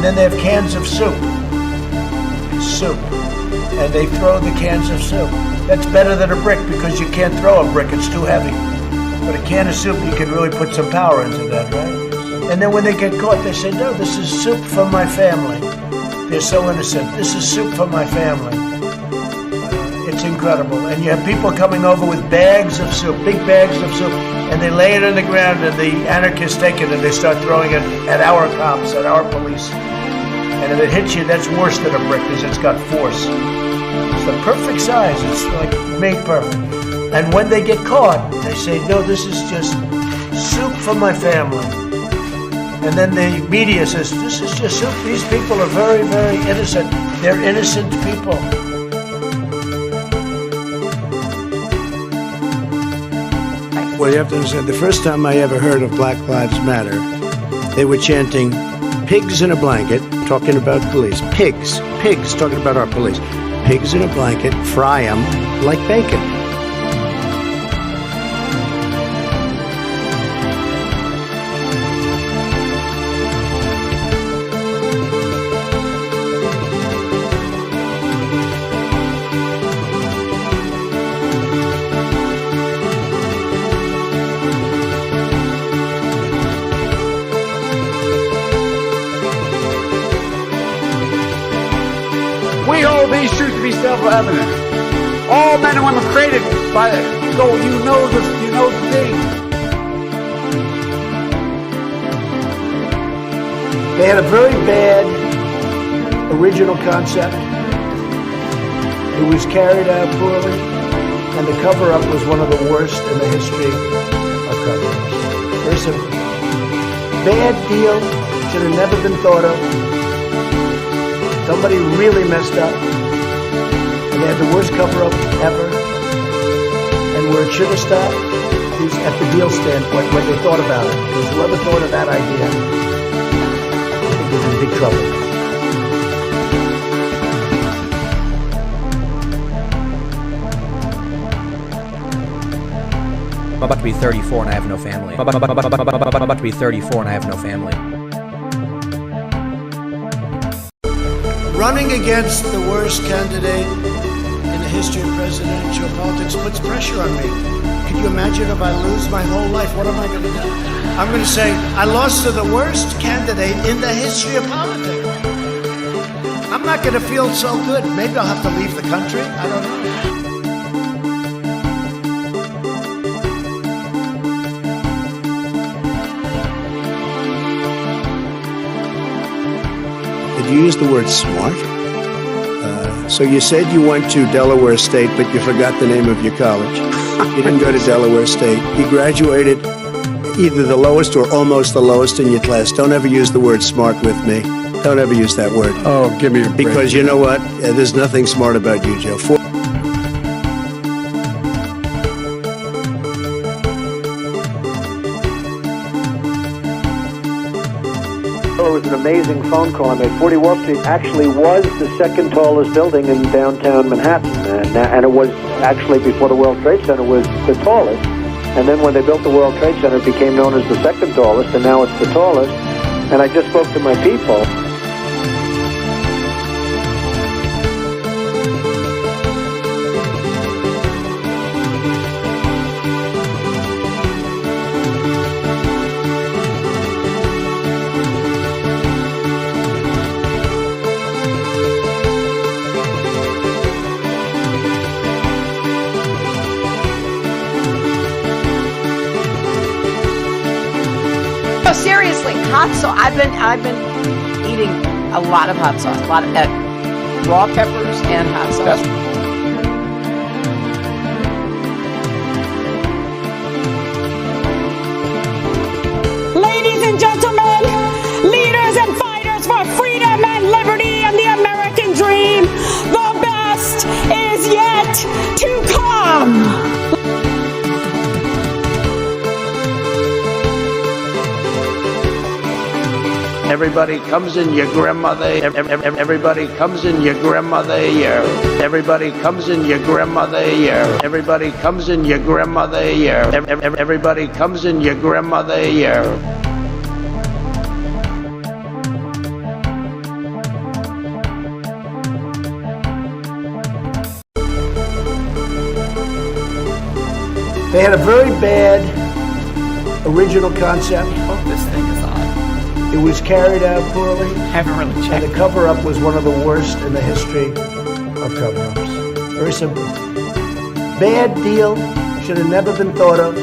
then they have cans of soup. Soup. And they throw the cans of soup. That's better than a brick because you can't throw a brick, it's too heavy. But a can of soup, you can really put some power into that, right? And then when they get caught, they say, no, this is soup for my family. They're so innocent. This is soup for my family. It's incredible. And you have people coming over with bags of soup, big bags of soup, and they lay it on the ground, and the anarchists take it and they start throwing it at our cops, at our police. And if it hits you, that's worse than a brick because it's got force. It's the perfect size. It's like made perfect. And when they get caught, they say, no, this is just soup for my family. And then the media says, this is just soup. These people are very, very innocent. They're innocent people. Well, you have to understand, the first time I ever heard of Black Lives Matter, they were chanting, pigs in a blanket, talking about police. Pigs, talking about our police. Pigs in a blanket, fry them like bacon. We hold these truths to be self-evident. All men and women created by go. You know the thing. They had a very bad original concept. It was carried out poorly, and the cover-up was one of the worst in the history of cover-ups. Very simple. Bad deal, should have never been thought of. Somebody really messed up, and they had the worst cover-up ever. And where it should have stopped is at the deal standpoint when they thought about it. Because whoever thought of that idea, I think is in big trouble. I'm about to be 34 and I have no family. I'm about to be 34 and I have no family. Running against the worst candidate in the history of presidential politics puts pressure on me. Could you imagine if I lose my whole life? What am I going to do? I'm going to say, I lost to the worst candidate in the history of politics. I'm not going to feel so good. Maybe I'll have to leave the country. I don't know. Did you use the word smart? So you said you went to Delaware State, but you forgot the name of your college. You didn't go to Delaware State. You graduated either the lowest or almost the lowest in your class. Don't ever use the word smart with me. Don't ever use that word. Oh, give me a break. Because you know what? There's nothing smart about you, Joe. It was an amazing phone call I made. 40 Wall Street actually was the second tallest building in downtown Manhattan, and it was actually, before the World Trade Center, was the tallest. And then when they built the World Trade Center, it became known as the second tallest, and now it's the tallest. And I just spoke to my people. Seriously, hot sauce. I've been eating a lot of hot sauce, a lot of raw peppers and hot sauce. Ladies and gentlemen, leaders and fighters for freedom and liberty and the American dream, the best is yet to come. Everybody comes in your grandmother. Everybody comes in your grandmother. Everybody comes in your grandmother. Everybody comes in your grandmother. Everybody comes in your grandmother. They had a very bad original concept. I hope this thing is on. It was carried out poorly. I haven't really And checked. the cover-up was one of the worst in the history of cover-ups. Very simple. Bad deal. Should have never been thought of.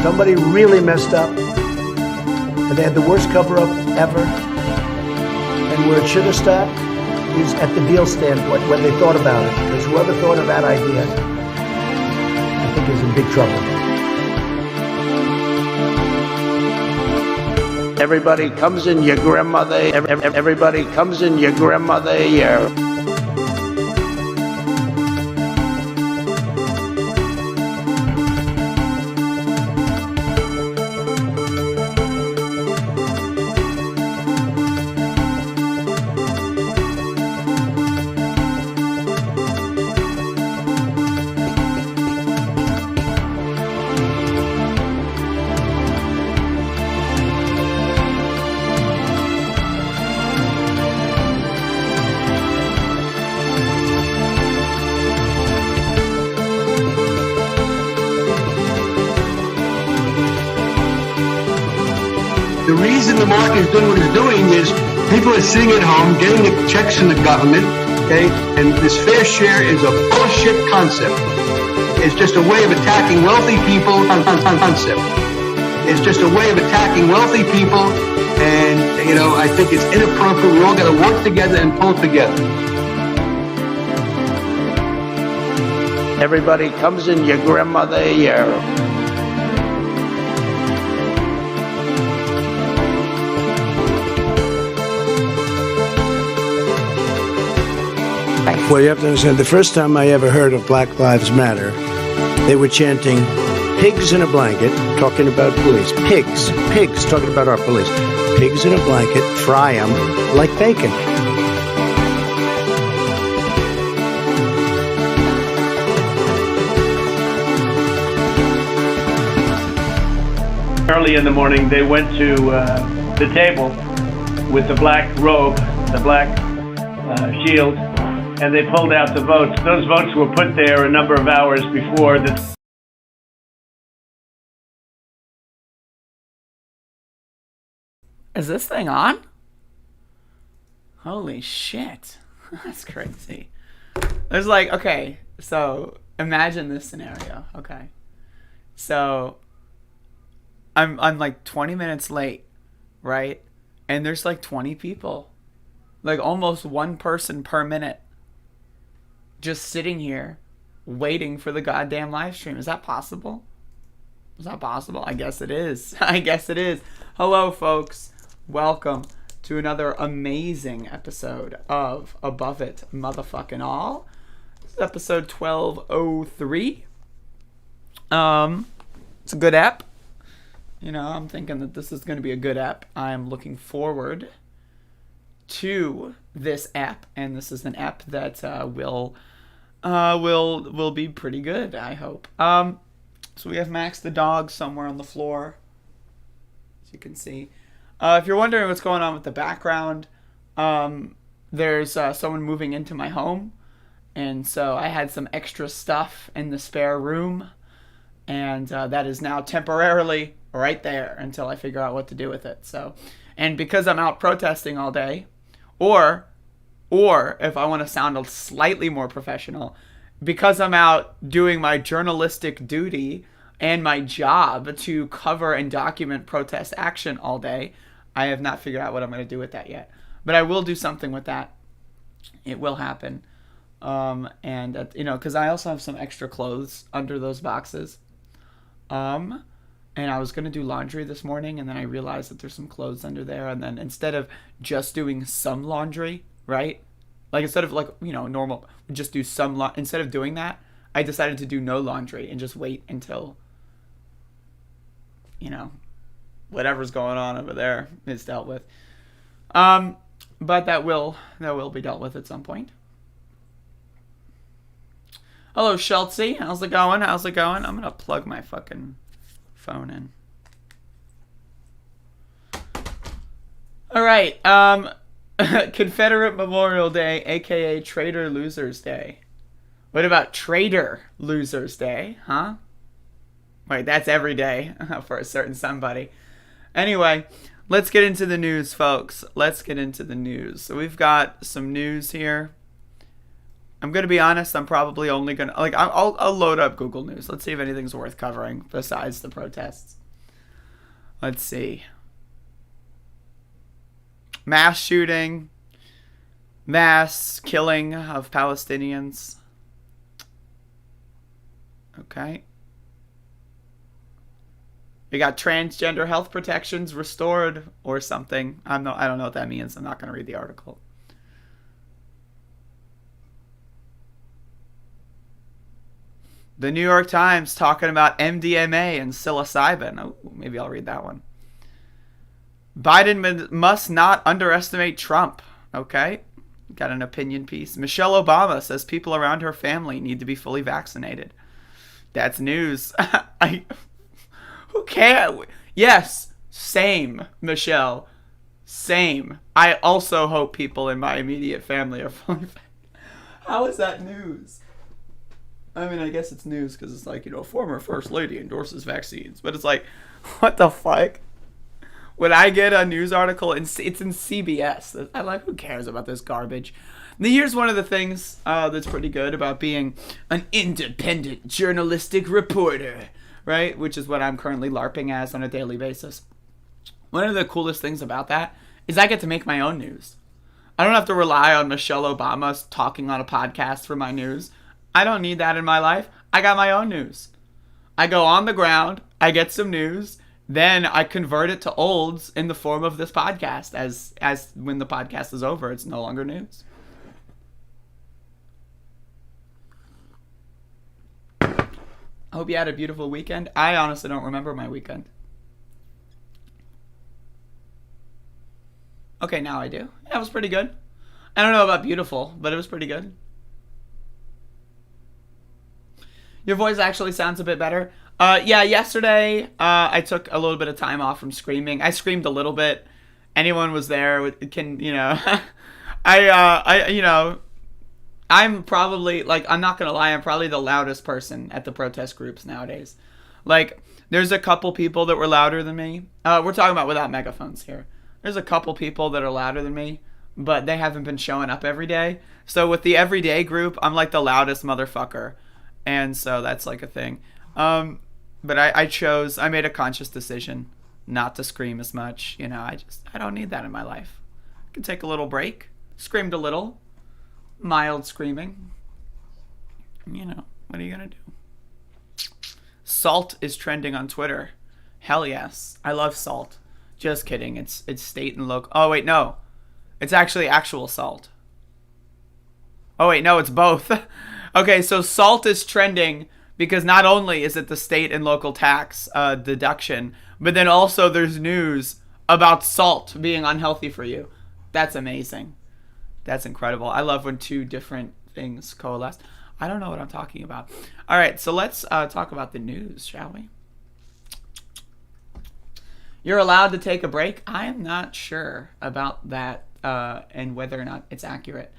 Somebody really messed up. And they had the worst cover-up ever. And where it should have stopped is at the deal standpoint, when they thought about it. Because whoever thought of that idea, I think is in big trouble. Everybody comes in your grandmother. Everybody comes in your grandmother. The reason the market is doing what it's doing is people are sitting at home getting the checks from the government, okay? And this fair share is a bullshit concept. It's just a way of attacking wealthy people concept. It's just a way of attacking wealthy people, and, you know, I think it's inappropriate. We all got to work together and pull together. Everybody comes in your grandmother. Well, you have to understand, the first time I ever heard of Black Lives Matter, they were chanting, pigs in a blanket, talking about police. Pigs, talking about our police. Pigs in a blanket, fry them like bacon. Early in the morning, they went to the table with the black robe, the black shield, and they pulled out the votes. Those votes were put there a number of hours before the... Is this thing on? Holy shit. That's crazy. There's like, okay, so imagine this scenario. Okay. So I'm like 20 minutes late, right? And there's like 20 people. Like almost one person per minute. Just sitting here waiting for the goddamn live stream. Is that possible? Is that possible? I guess it is. I guess it is. Hello, folks. Welcome to another amazing episode of Above It Motherfucking All. This is episode 1203. It's a good app. You know, I'm thinking that this is going to be a good app. I am looking forward to this app, and this is an app that will be pretty good, I hope. So we have Max the dog somewhere on the floor, as you can see. If you're wondering what's going on with the background, there's someone moving into my home, and so I had some extra stuff in the spare room, and that is now temporarily right there until I figure out what to do with it. So, and because I'm out protesting all day, or if I want to sound slightly more professional, because I'm out doing my journalistic duty and my job to cover and document protest action all day, I have not figured out what I'm going to do with that yet. But I will do something with that. It will happen. And you know, because I also have some extra clothes under those boxes. And I was going to do laundry this morning, and then I realized that there's some clothes under there. And then instead of just doing some laundry, right? Like instead of like, you know, normal, just do some instead of doing that, I decided to do no laundry and just wait until, you know, whatever's going on over there is dealt with. But that will be dealt with at some point. Hello, Schultzy. How's it going? I'm going to plug my fucking phone in. All right. Confederate Memorial Day, aka Traitor Losers Day. What about Trader Losers Day, huh? Wait, that's every day for a certain somebody. Anyway, let's get into the news, folks. Let's get into the news. So we've got some news here. I'm going to be honest, I'm probably only going to... I'll load up Google News. Let's see if anything's worth covering besides the protests. Let's see. Mass shooting. Mass killing of Palestinians. Okay. We got transgender health protections restored or something. I don't know what that means. I'm not going to read the article. The New York Times talking about MDMA and psilocybin. Oh, maybe I'll read that one. Biden must not underestimate Trump. Okay. Got an opinion piece. Michelle Obama says people around her family need to be fully vaccinated. That's news. Who cares? Yes, same, Michelle. Same. I also hope people in my immediate family are fully vaccinated. How is that news? I mean, I guess it's news because it's like, former first lady endorses vaccines. But it's like, what the fuck? When I get a news article, it's in CBS. I'm like, who cares about this garbage? And here's one of the things that's pretty good about being an independent journalistic reporter, right? Which is what I'm currently LARPing as on a daily basis. One of the coolest things about that is I get to make my own news. I don't have to rely on Michelle Obama talking on a podcast for my news. I don't need that in my life. I got my own news. I go on the ground, I get some news, then I convert it to olds in the form of this podcast. As when the podcast is over, it's no longer news. I hope you had a beautiful weekend. I honestly don't remember my weekend. Okay, now I do. That was pretty good. I don't know about beautiful, but it was pretty good. Your voice actually sounds a bit better. Yeah, yesterday I took a little bit of time off from screaming. I screamed a little bit. Anyone was there I'm probably, I'm not gonna lie, I'm probably the loudest person at the protest groups nowadays. There's a couple people that were louder than me. We're talking about without megaphones here. There's a couple people that are louder than me, but they haven't been showing up every day. So with the everyday group, I'm like the loudest motherfucker. And so that's like a thing. But I made a conscious decision not to scream as much. I don't need that in my life. I can take a little break. Screamed a little. Mild screaming. What are you going to do? Salt is trending on Twitter. Hell yes. I love salt. Just kidding. It's state and local. Oh, wait, no. It's actually actual salt. Oh, wait, no, it's both. Okay, so salt is trending because not only is it the state and local tax deduction, but then also there's news about salt being unhealthy for you. That's amazing. That's incredible. I love when two different things coalesce. I don't know what I'm talking about. All right, so let's talk about the news, shall we? You're allowed to take a break. I am not sure about that and whether or not it's accurate.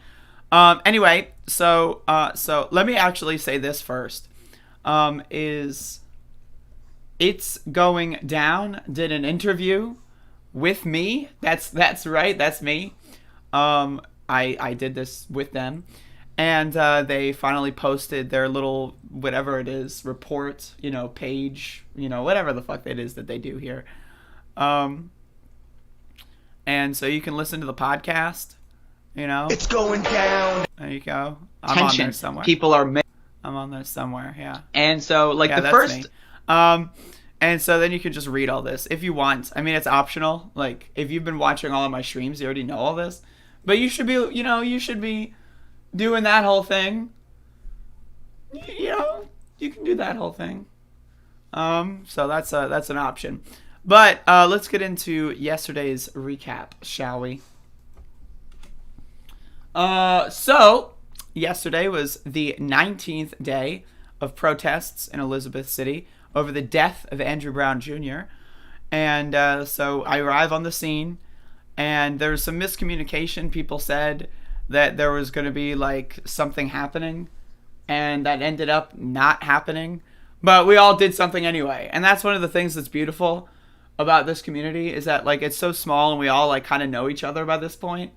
Anyway, so let me actually say this first. It's Going Down did an interview with me. That's right. That's me. I did this with them, and they finally posted their little whatever it is report, page, whatever the fuck it is that they do here. And so you can listen to the podcast. It's going down. There you go. I'm on there somewhere. People are. I'm on there somewhere. Yeah. And so, yeah, the first. Me. And so then you can just read all this if you want. I mean, it's optional. If you've been watching all of my streams, you already know all this. But you should be, you should be doing that whole thing. You can do that whole thing. So that's an option. But let's get into yesterday's recap, shall we? So yesterday was the 19th day of protests in Elizabeth City over the death of Andrew Brown Jr. And so I arrive on the scene, and there was some miscommunication. People said that there was going to be something happening and that ended up not happening. But we all did something anyway. And that's one of the things that's beautiful about this community is that, like, it's so small and we all, like, kind of know each other by this point,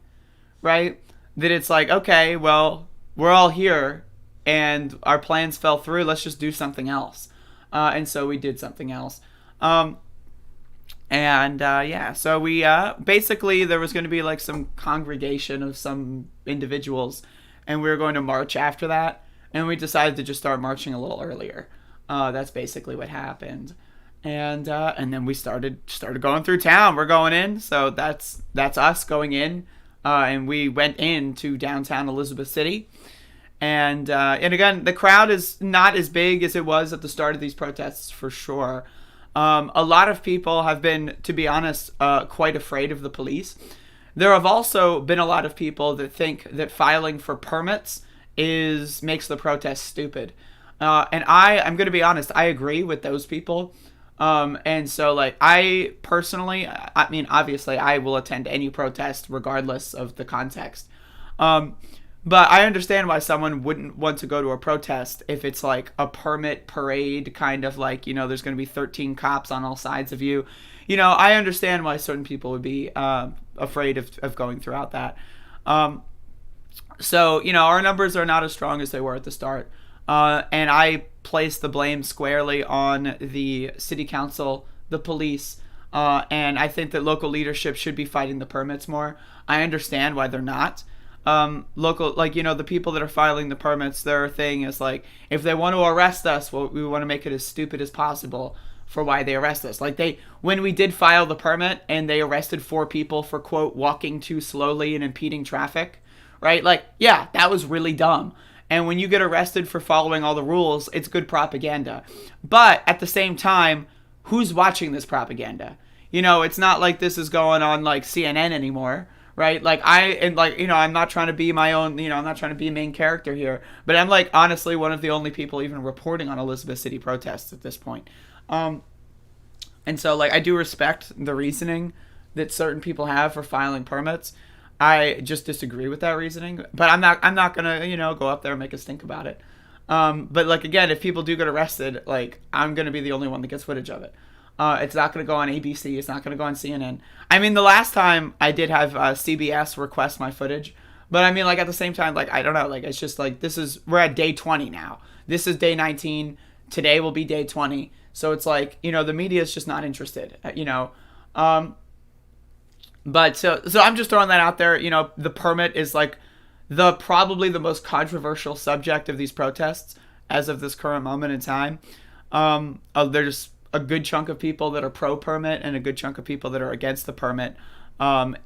right? That it's like, okay, well, we're all here and our plans fell through. Let's just do something else. And so we did something else. So we basically there was going to be like some congregation of some individuals, and we were going to march after that, and we decided to just start marching a little earlier. That's basically what happened, and then we started going through town. We're going in, so that's us going in, and we went into downtown Elizabeth City. And again, the crowd is not as big as it was at the start of these protests, for sure. A lot of people have been, to be honest, quite afraid of the police. There have also been a lot of people that think that filing for permits makes the protest stupid. And I'm going to be honest, I agree with those people. And so, like, I personally, I mean, obviously, I will attend any protest regardless of the context. But I understand why someone wouldn't want to go to a protest if it's like a permit parade, kind of like, you know, there's going to be 13 cops on all sides of you. You know, I understand why certain people would be afraid of going throughout that. So, you know, our numbers are not as strong as they were at the start. And I place the blame squarely on the city council, the police, and I think that local leadership should be fighting the permits more. I understand why they're not. Local, like, you know, the people that are filing the permits, their thing is like, if they want to arrest us, well, we want to make it as stupid as possible for why they arrest us. Like, when we did file the permit and they arrested 4 people for, quote, walking too slowly and impeding traffic, right? Like, yeah, that was really dumb. And when you get arrested for following all the rules, it's good propaganda. But at the same time, who's watching this propaganda? You know, it's not like this is going on like CNN anymore. Right? Like, I'm not trying to be my own, you know, I'm not trying to be a main character here, but I'm, like, honestly one of the only people even reporting on Elizabeth City protests at this point. And so, like, I do respect the reasoning that certain people have for filing permits. I just disagree with that reasoning, but I'm not gonna, you know, go up there and make a stink about it. But, like, again, if people do get arrested, like, I'm gonna be the only one that gets footage of it. It's not going to go on ABC. It's not going to go on CNN. I mean, the last time I did have CBS request my footage. But I mean, like, at the same time, like, I don't know. Like, it's just like, we're at day 20 now. This is day 19. Today will be day 20. So it's like, you know, the media is just not interested, you know. But so I'm just throwing that out there. You know, the permit is like probably the most controversial subject of these protests as of this current moment in time. There's a good chunk of people that are pro-permit and a good chunk of people that are against the permit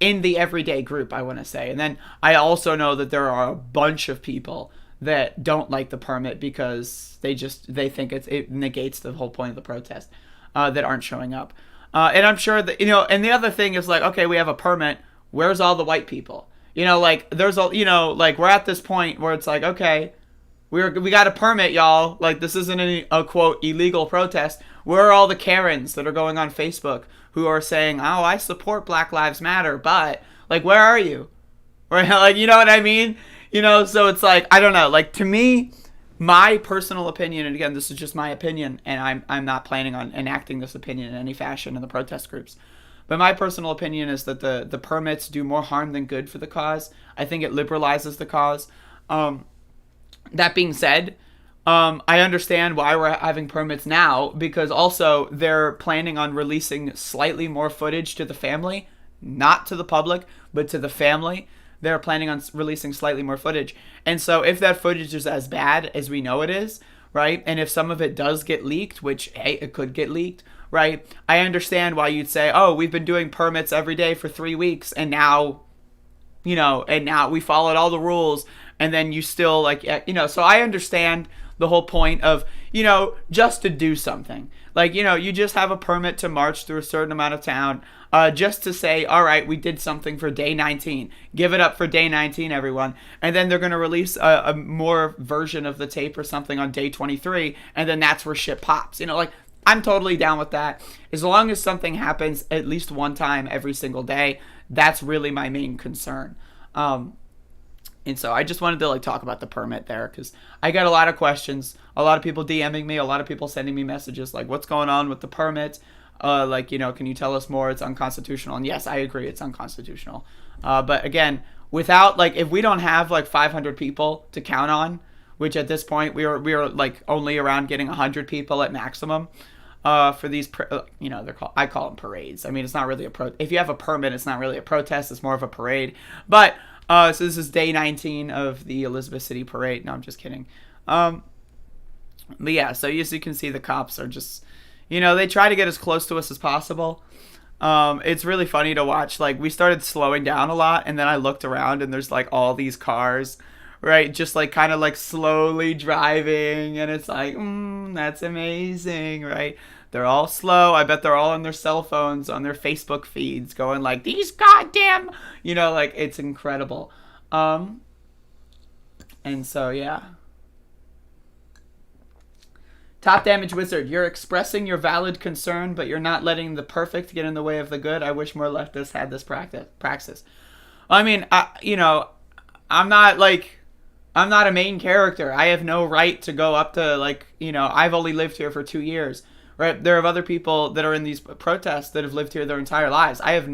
in the everyday group, I want to say. And then I also know that there are a bunch of people that don't like the permit because they think it negates the whole point of the protest, that aren't showing up. And I'm sure that, you know, and the other thing is like, okay, we have a permit. Where's all the white people? You know, like, there's a, you know, like, we're at this point where it's like, okay, we got a permit, y'all. Like, this isn't a quote illegal protest. Where are all the Karens that are going on Facebook who are saying, oh, I support Black Lives Matter, but, like, where are you? Right? Like, you know what I mean? You know, so it's like, I don't know. Like, to me, my personal opinion, and again, this is just my opinion, and I'm not planning on enacting this opinion in any fashion in the protest groups. But my personal opinion is that the permits do more harm than good for the cause. I think it liberalizes the cause. That being said, I understand why we're having permits now, because also they're planning on releasing slightly more footage to the family, not to the public, but to the family. They're planning on releasing slightly more footage. And so if that footage is as bad as we know it is, right, and if some of it does get leaked, which, hey, it could get leaked, right, I understand why you'd say, oh, we've been doing permits every day for 3 weeks, and now, you know, and now we followed all the rules, and then you still, like, you know, so I understand the whole point of, you know, just to do something. Like, you know, you just have a permit to march through a certain amount of town, just to say, all right, we did something for day 19. Give it up for day 19, everyone. And then they're going to release a more version of the tape or something on day 23, and then that's where shit pops. You know, like, I'm totally down with that. As long as something happens at least one time every single day, that's really my main concern. And so I just wanted to like talk about the permit there because I got a lot of questions, a lot of people DMing me, a lot of people sending me messages like, what's going on with the permit? Like, you know, can you tell us more? It's unconstitutional. And yes, I agree, it's unconstitutional. But again, without like, if we don't have like 500 people to count on, which at this point we are like only around getting 100 people at maximum for these, you know, I call them parades. I mean, it's not really if you have a permit, it's not really a protest. It's more of a parade. But so this is day 19 of the Elizabeth City Parade. No, I'm just kidding. But yeah, so as you can see, the cops are just, you know, they try to get as close to us as possible. It's really funny to watch. Like, we started slowing down a lot, and then I looked around, and there's, like, all these cars, right? Just, like, kind of, like, slowly driving, and it's like, that's amazing, right? They're all slow. I bet they're all on their cell phones, on their Facebook feeds, going like, these goddamn, you know, like, it's incredible. And so, yeah. Top Damage Wizard, you're expressing your valid concern, but you're not letting the perfect get in the way of the good. I wish more leftists had this praxis. I mean, I'm not a main character. I have no right to go up to, like, you know, I've only lived here for 2 years. Right, there are other people that are in these protests that have lived here their entire lives. I have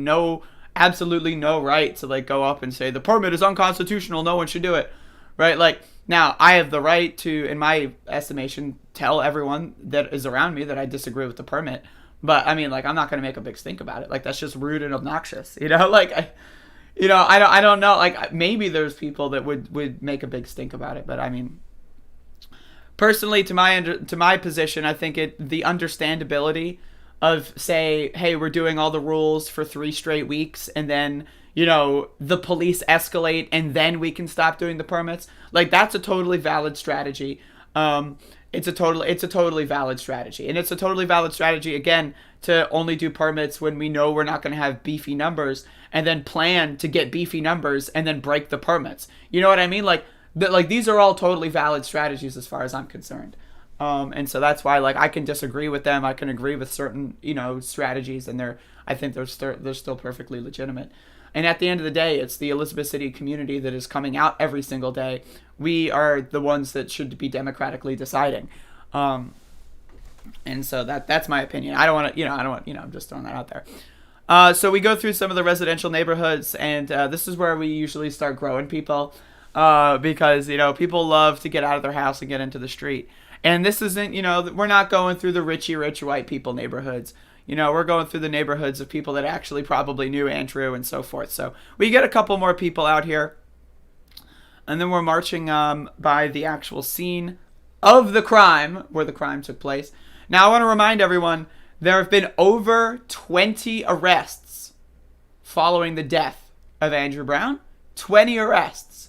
absolutely no right to like go up and say the permit is unconstitutional. No one should do it. Right, like now I have the right to, in my estimation, tell everyone that is around me that I disagree with the permit. But I mean, like, I'm not going to make a big stink about it. Like, that's just rude and obnoxious. You know, like, I don't know. Like, maybe there's people that would make a big stink about it, but I mean. Personally, to my position, I think the understandability of, say, hey, we're doing all the rules for 3 straight weeks, and then, you know, the police escalate, and then we can stop doing the permits. Like, that's a totally valid strategy. It's a totally valid strategy, and it's a totally valid strategy again to only do permits when we know we're not going to have beefy numbers, and then plan to get beefy numbers and then break the permits. You know what I mean? Like these are all totally valid strategies as far as I'm concerned. And so that's why, like, I can disagree with them. I can agree with certain, you know, strategies, and I think they're still perfectly legitimate. And at the end of the day, it's the Elizabeth City community that is coming out every single day. We are the ones that should be democratically deciding. And so that's my opinion. I'm just throwing that out there. So we go through some of the residential neighborhoods, and this is where we usually start growing people. Because, you know, people love to get out of their house and get into the street. And this isn't, you know, we're not going through the rich white people neighborhoods. You know, we're going through the neighborhoods of people that actually probably knew Andrew and so forth. So we get a couple more people out here. And then we're marching by the actual scene of the crime, where the crime took place. Now, I want to remind everyone, there have been over 20 arrests following the death of Andrew Brown. 20 arrests.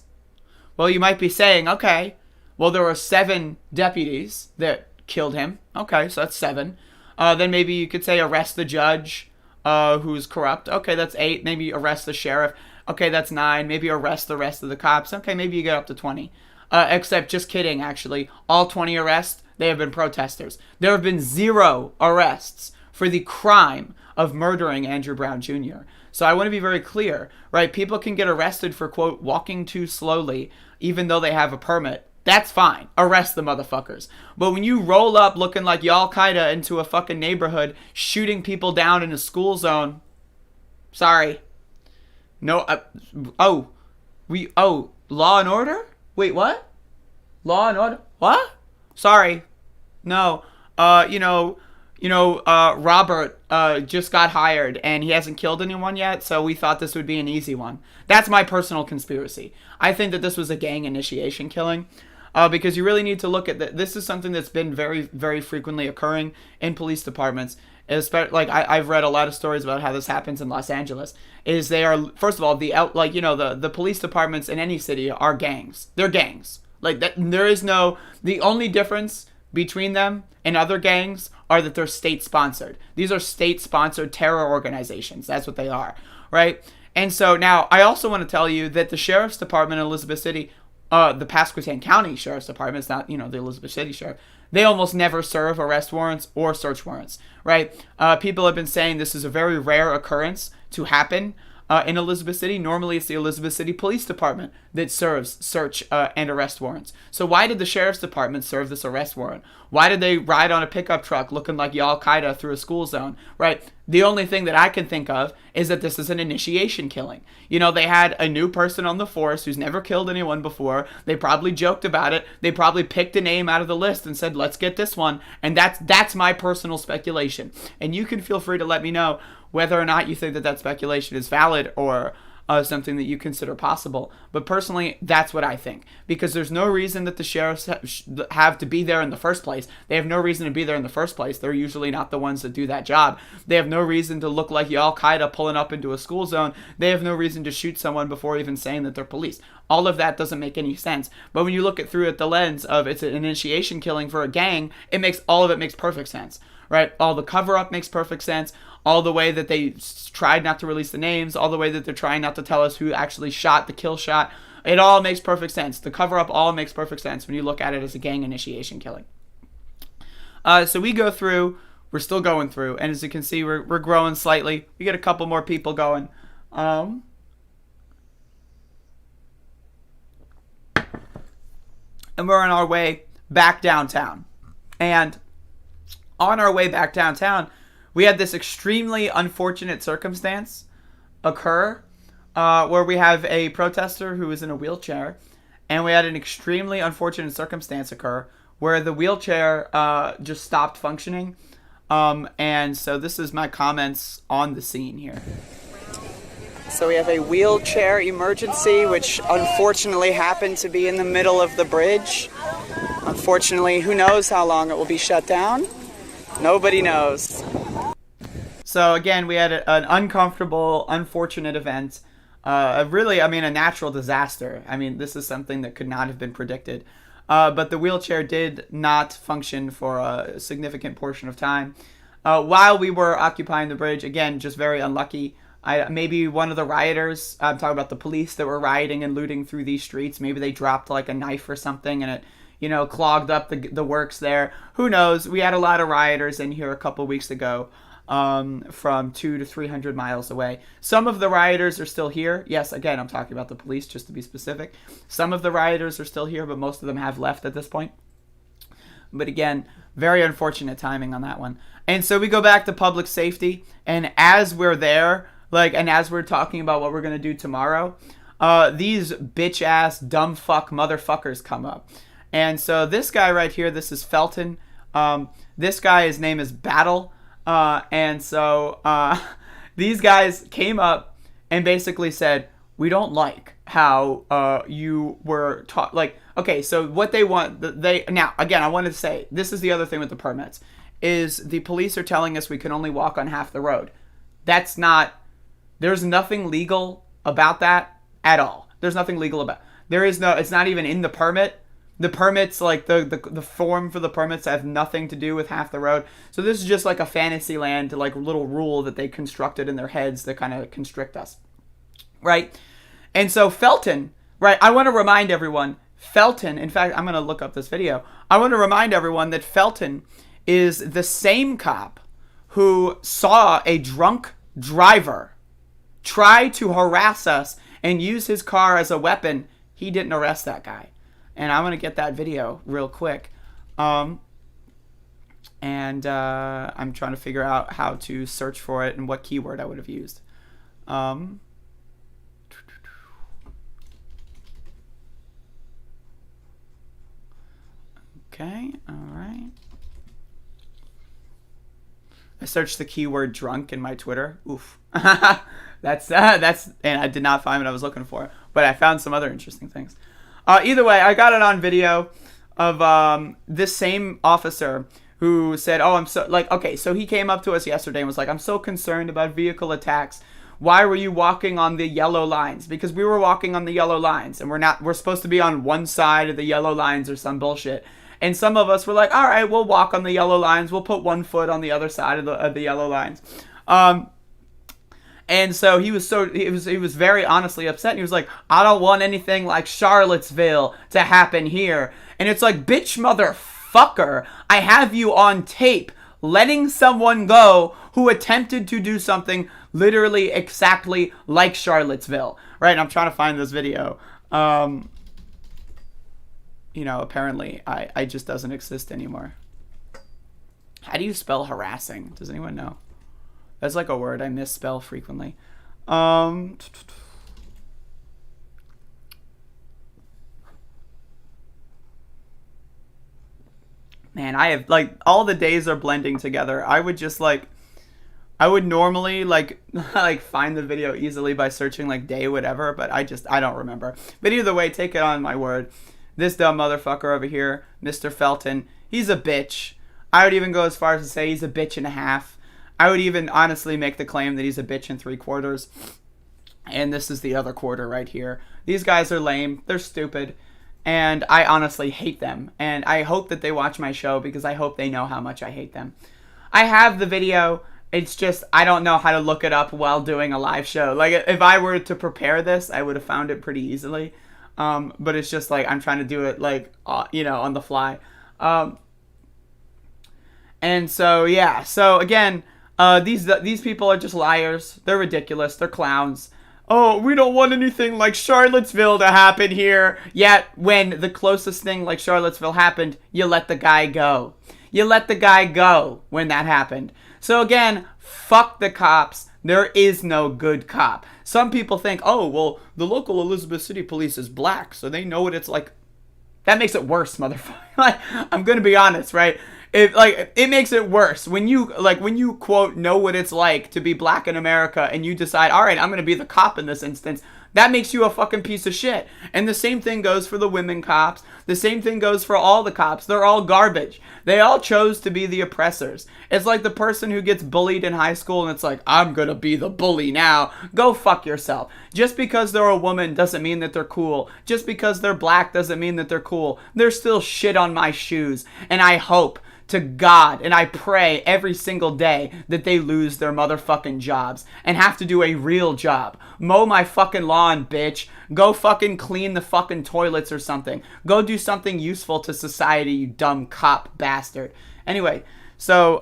Well, you might be saying, okay, well, there were 7 deputies that killed him. Okay, so that's 7. Then maybe you could say arrest the judge who's corrupt. Okay, that's 8. Maybe arrest the sheriff. Okay, that's 9. Maybe arrest the rest of the cops. Okay, maybe you get up to 20. Except, just kidding, actually. All 20 arrests, they have been protesters. There have been 0 arrests for the crime of murdering Andrew Brown Jr. So I want to be very clear, right? People can get arrested for, quote, walking too slowly, even though they have a permit. That's fine. Arrest the motherfuckers. But when you roll up looking like Al-Qaeda into a fucking neighborhood, shooting people down in a school zone, sorry. No, Law and Order? Wait, what? Law and Order? What? Sorry. No. Robert just got hired, and he hasn't killed anyone yet, so we thought this would be an easy one. That's my personal conspiracy. I think that this was a gang initiation killing, because you really need to look at that. This is something that's been very, very frequently occurring in police departments. Especially, like, I've read a lot of stories about how this happens in Los Angeles. Is they are, first of all, the police departments in any city are gangs. They're gangs. Like, that, there is no, the only difference between them and other gangs are that they're state-sponsored. These are state-sponsored terror organizations. That's what they are, right? And so now, I also want to tell you that the Sheriff's Department in Elizabeth City, the Pasquotank County Sheriff's Department, it's not, the Elizabeth City Sheriff, they almost never serve arrest warrants or search warrants, right? People have been saying this is a very rare occurrence to happen, in Elizabeth City, normally it's the Elizabeth City Police Department that serves search and arrest warrants. So why did the Sheriff's Department serve this arrest warrant? Why did they ride on a pickup truck looking like Al-Qaeda through a school zone, right? The only thing that I can think of is that this is an initiation killing. You know, they had a new person on the force who's never killed anyone before. They probably joked about it. They probably picked a name out of the list and said, let's get this one. And that's my personal speculation. And you can feel free to let me know whether or not you think that speculation is valid or something that you consider possible. But personally, that's what I think. Because there's no reason that the sheriffs have to be there in the first place. They have no reason to be there in the first place. They're usually not the ones that do that job. They have no reason to look like Al-Qaeda pulling up into a school zone. They have no reason to shoot someone before even saying that they're police. All of that doesn't make any sense. But when you look through it the lens of it's an initiation killing for a gang, all of it makes perfect sense. Right? All the cover-up makes perfect sense. All the way that they tried not to release the names, all the way that they're trying not to tell us who actually shot the kill shot. It all makes perfect sense. The cover-up all makes perfect sense when you look at it as a gang initiation killing. So we go through, we're still going through, and as you can see, we're growing slightly. We get a couple more people going. And we're on our way back downtown. And on our way back downtown, we had this extremely unfortunate circumstance occur where we have a protester who was in a wheelchair, and we had an extremely unfortunate circumstance occur where the wheelchair just stopped functioning. And so this is my comments on the scene here. So we have a wheelchair emergency, which unfortunately happened to be in the middle of the bridge. Unfortunately, who knows how long it will be shut down? Nobody knows. So again, we had an uncomfortable, unfortunate event. A natural disaster. I mean, this is something that could not have been predicted. But the wheelchair did not function for a significant portion of time. While we were occupying the bridge, again, just very unlucky. Maybe one of the rioters, I'm talking about the police that were rioting and looting through these streets, maybe they dropped like a knife or something and it, clogged up the works there. Who knows? We had a lot of rioters in here a couple weeks ago. From 200 to 300 miles away. Some of the rioters are still here. Yes, again, I'm talking about the police, just to be specific. Some of the rioters are still here, but most of them have left at this point. But again, very unfortunate timing on that one. And so we go back to public safety, and as we're there, and as we're talking about what we're going to do tomorrow, these bitch-ass, dumb fuck motherfuckers come up. And so this guy right here, this is Felton. This guy, his name is Battle. And so these guys came up and basically said, we don't like how you were taught. Okay, so what they want, now, again, I wanted to say, this is the other thing with the permits, is the police are telling us we can only walk on half the road. There's nothing legal about that at all. There's nothing legal about it's not even in the permit. The permits, the form for the permits have nothing to do with half the road. So this is just like a fantasy land, little rule that they constructed in their heads that kind of constrict us. Right? And so Felton, right, I want to remind everyone, Felton, in fact, I'm going to look up this video. I want to remind everyone that Felton is the same cop who saw a drunk driver try to harass us and use his car as a weapon. He didn't arrest that guy. And I'm going to get that video real quick. I'm trying to figure out how to search for it and what keyword I would have used. Okay, all right. I searched the keyword drunk in my Twitter. Oof. That's and I did not find what I was looking for, but I found some other interesting things. Either way, I got it on video of this same officer who said, so he came up to us yesterday and was like, I'm so concerned about vehicle attacks. Why were you walking on the yellow lines? Because we were walking on the yellow lines, and we're supposed to be on one side of the yellow lines or some bullshit. And some of us were like, all right, we'll walk on the yellow lines. We'll put one foot on the other side of the yellow lines. And so he was very honestly upset. And he was like, I don't want anything like Charlottesville to happen here. And it's like, bitch motherfucker, I have you on tape letting someone go who attempted to do something literally exactly like Charlottesville. Right, I'm trying to find this video. You know, apparently I just doesn't exist anymore. How do you spell harassing? Does anyone know? That's like a word I misspell frequently. Man, I have, like, all the days are blending together. I would just, like, I would normally, like, find the video easily by searching, like, day whatever, but I don't remember. But either way, take it on my word. This dumb motherfucker over here, Mr. Felton, he's a bitch. I would even go as far as to say he's a bitch and a half. I would even honestly make the claim that he's a bitch and 3/4. And this is the other quarter right here. These guys are lame. They're stupid. And I honestly hate them. And I hope that they watch my show because I hope they know how much I hate them. I have the video. It's just I don't know how to look it up while doing a live show. Like, if I were to prepare this, I would have found it pretty easily. But it's just like I'm trying to do it, like, you know, on the fly. And so, yeah. So, again, these people are just liars. They're ridiculous. They're clowns. Oh, we don't want anything like Charlottesville to happen here. Yet, when the closest thing like Charlottesville happened, you let the guy go. You let the guy go when that happened. So, again, fuck the cops. There is no good cop. Some people think, oh, well, the local Elizabeth City police is black, so they know what it's like. That makes it worse, motherfucker. Like, I'm gonna be honest, right? It makes it worse when you quote know what it's like to be black in America and you decide, all right, I'm gonna be the cop in this instance. That makes you a fucking piece of shit. And the same thing goes for the women cops. The same thing goes for all the cops. They're all garbage. They all chose to be the oppressors. It's like the person who gets bullied in high school and it's like, I'm gonna be the bully now. Go fuck yourself. Just because they're a woman doesn't mean that they're cool. Just because they're black doesn't mean that they're cool. They're still shit on my shoes. And I hope to God, and I pray every single day that they lose their motherfucking jobs and have to do a real job. Mow my fucking lawn, bitch. Go fucking clean the fucking toilets or something. Go do something useful to society, you dumb cop bastard. Anyway, so